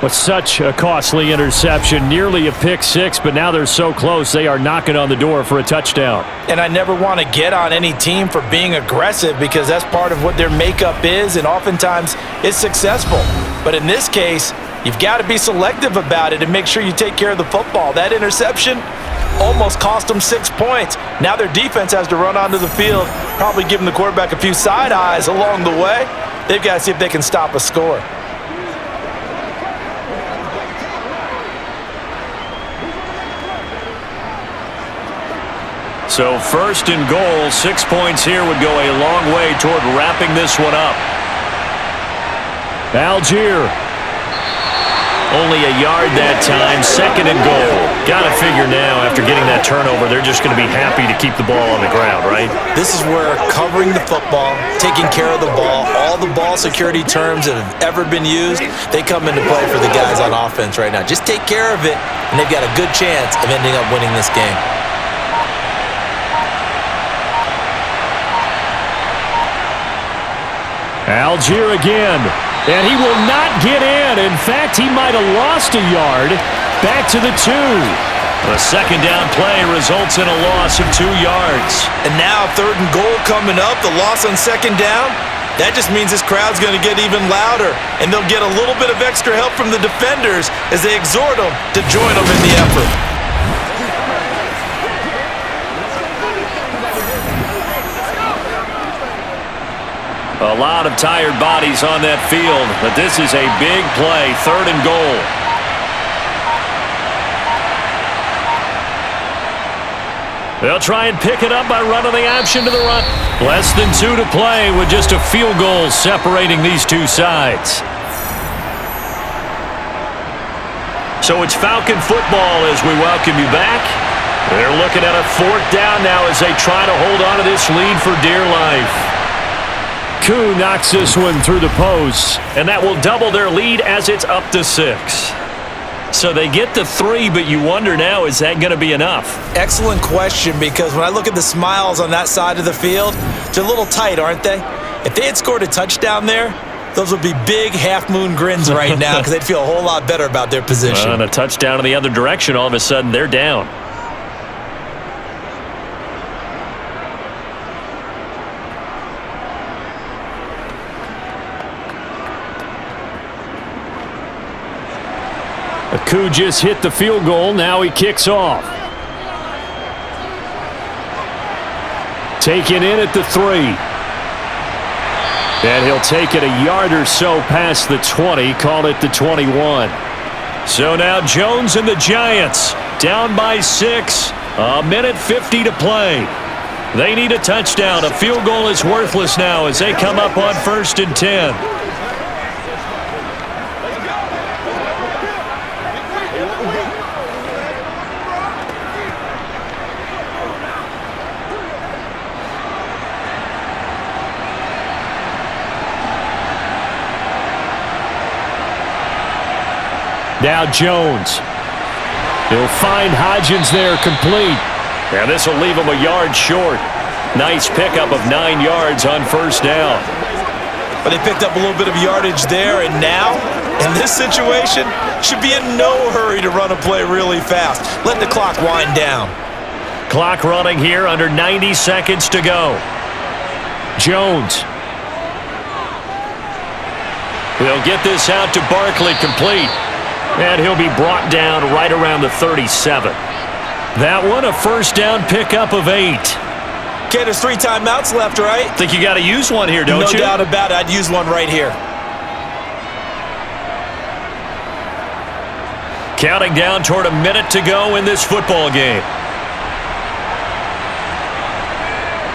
With such a costly interception, nearly a pick 6, but now they're so close they are knocking on the door for a touchdown. And I never want to get on any team for being aggressive because that's part of what their makeup is, and oftentimes it's successful. But in this case, you've got to be selective about it and make sure you take care of the football. That interception almost cost them 6 points. Now their defense has to run onto the field, probably giving the quarterback a few side eyes along the way. They've got to see if they can stop a score. So 1st and goal, 6 points here would go a long way toward wrapping this one up. Algier. Only a yard that time, 2nd and goal. Got to figure now, after getting that turnover, they're just going to be happy to keep the ball on the ground, right? This is where covering the football, taking care of the ball, all the ball security terms that have ever been used, they come into play for the guys on offense right now. Just take care of it, and they've got a good chance of ending up winning this game. Algier again. And he will not get in. In fact, he might have lost a yard. Back to the 2. The 2nd down play results in a loss of 2 yards. And now 3rd and goal coming up. The loss on 2nd down. That just means this crowd's going to get even louder. And they'll get a little bit of extra help from the defenders as they exhort them to join them in the effort. A lot of tired bodies on that field, but this is a big play, 3rd and goal. They'll try and pick it up by running the option to the right. Less than 2 to play with just a field goal separating these two sides. So it's Falcon football as we welcome you back. They're looking at a 4th down now as they try to hold on to this lead for dear life. Koo knocks this one through the post, and that will double their lead as it's up to 6. So they get to 3, but you wonder now, is that going to be enough? Excellent question, because when I look at the smiles on that side of the field, they're a little tight, aren't they? If they had scored a touchdown there, those would be big half-moon grins right now because they'd feel a whole lot better about their position. And a touchdown in the other direction, all of a sudden they're down. Koo just hit the field goal. Now he kicks off. Taken in at the 3. And he'll take it a yard or so past the 20, call it the 21. So now Jones and the Giants down by 6, a minute 50 to play. They need a touchdown. A field goal is worthless now as they come up on 1st and 10. Now Jones. He'll find Hodgins there complete. And this will leave him a yard short. Nice pickup of 9 yards on 1st down. But they picked up a little bit of yardage there, and now, in this situation, should be in no hurry to run a play really fast. Let the clock wind down. Clock running here, under 90 seconds to go. Jones. He'll get this out to Barkley complete. And he'll be brought down right around the 37. That one, a 1st down pickup of 8. Okay, there's 3 timeouts left, right? Think you got to use one here, don't you? No doubt about it. I'd use one right here. Counting down toward a minute to go in this football game.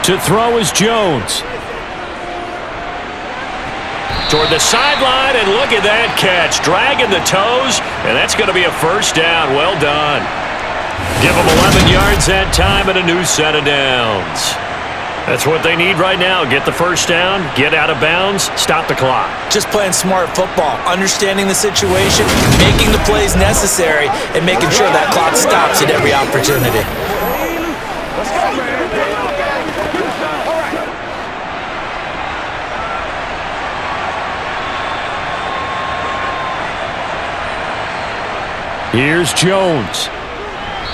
To throw is Jones. Toward the sideline, and look at that catch. Dragging the toes, and that's going to be a 1st down. Well done. Give them 11 yards that time and a new set of downs. That's what they need right now. Get the 1st down, get out of bounds, stop the clock. Just playing smart football, understanding the situation, making the plays necessary, and making sure that clock stops at every opportunity. Here's Jones.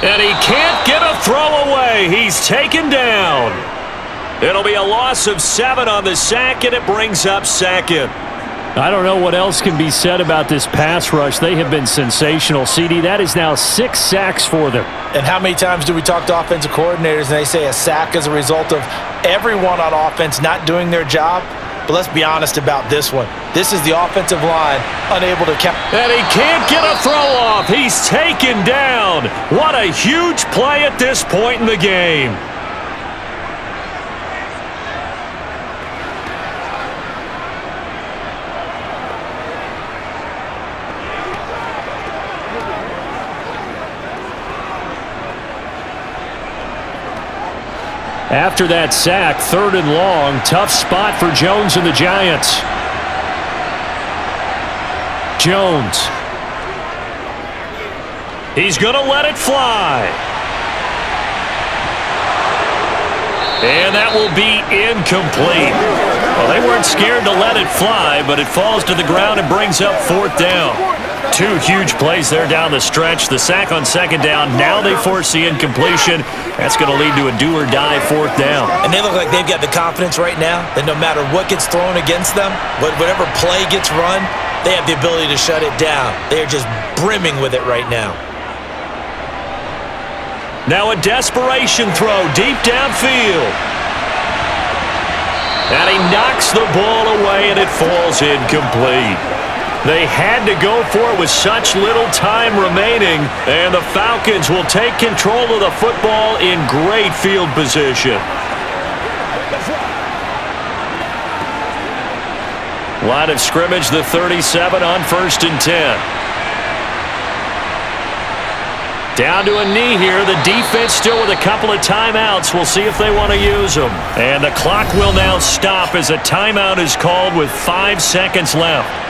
And he can't get a throw away. He's taken down. It'll be a loss of 7 on the sack, and it brings up 2nd. I don't know what else can be said about this pass rush. They have been sensational, CD. That is now 6 sacks for them. And how many times do we talk to offensive coordinators and they say a sack is a result of everyone on offense not doing their job? But let's be honest about this one. This is the offensive line unable to catch. And he can't get a throw off. He's taken down. What a huge play at this point in the game. After that sack, 3rd and long, tough spot for Jones and the Giants. Jones. He's going to let it fly. And that will be incomplete. Well, they weren't scared to let it fly, but it falls to the ground and brings up 4th down. 2 huge plays there down the stretch. The sack on 2nd down. Now they force the incompletion. That's going to lead to a do-or-die 4th down. And they look like they've got the confidence right now that no matter what gets thrown against them, whatever play gets run, they have the ability to shut it down. They are just brimming with it right now. Now a desperation throw deep downfield. And he knocks the ball away, and it falls incomplete. They had to go for it with such little time remaining, and the Falcons will take control of the football in great field position. Line of scrimmage, the 37 on 1st and 10. Down to a knee here. The defense still with a couple of timeouts. We'll see if they want to use them. And the clock will now stop as a timeout is called with 5 seconds left.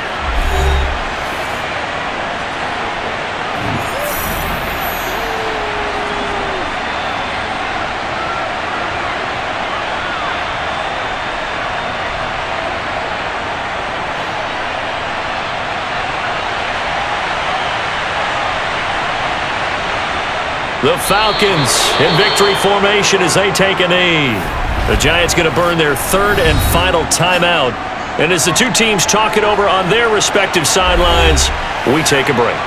The Falcons in victory formation as they take a knee. The Giants going to burn their 3rd and final timeout. And as the 2 teams talk it over on their respective sidelines, we take a break.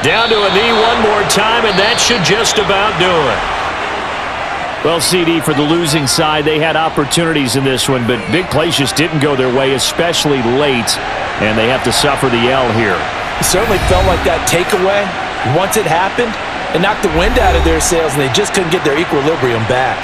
Down to a knee one more time, and that should just about do it. Well, CD, for the losing side, they had opportunities in this one, but big plays just didn't go their way, especially late, and they have to suffer the L here. It certainly felt like that takeaway, once it happened, it knocked the wind out of their sails, and they just couldn't get their equilibrium back.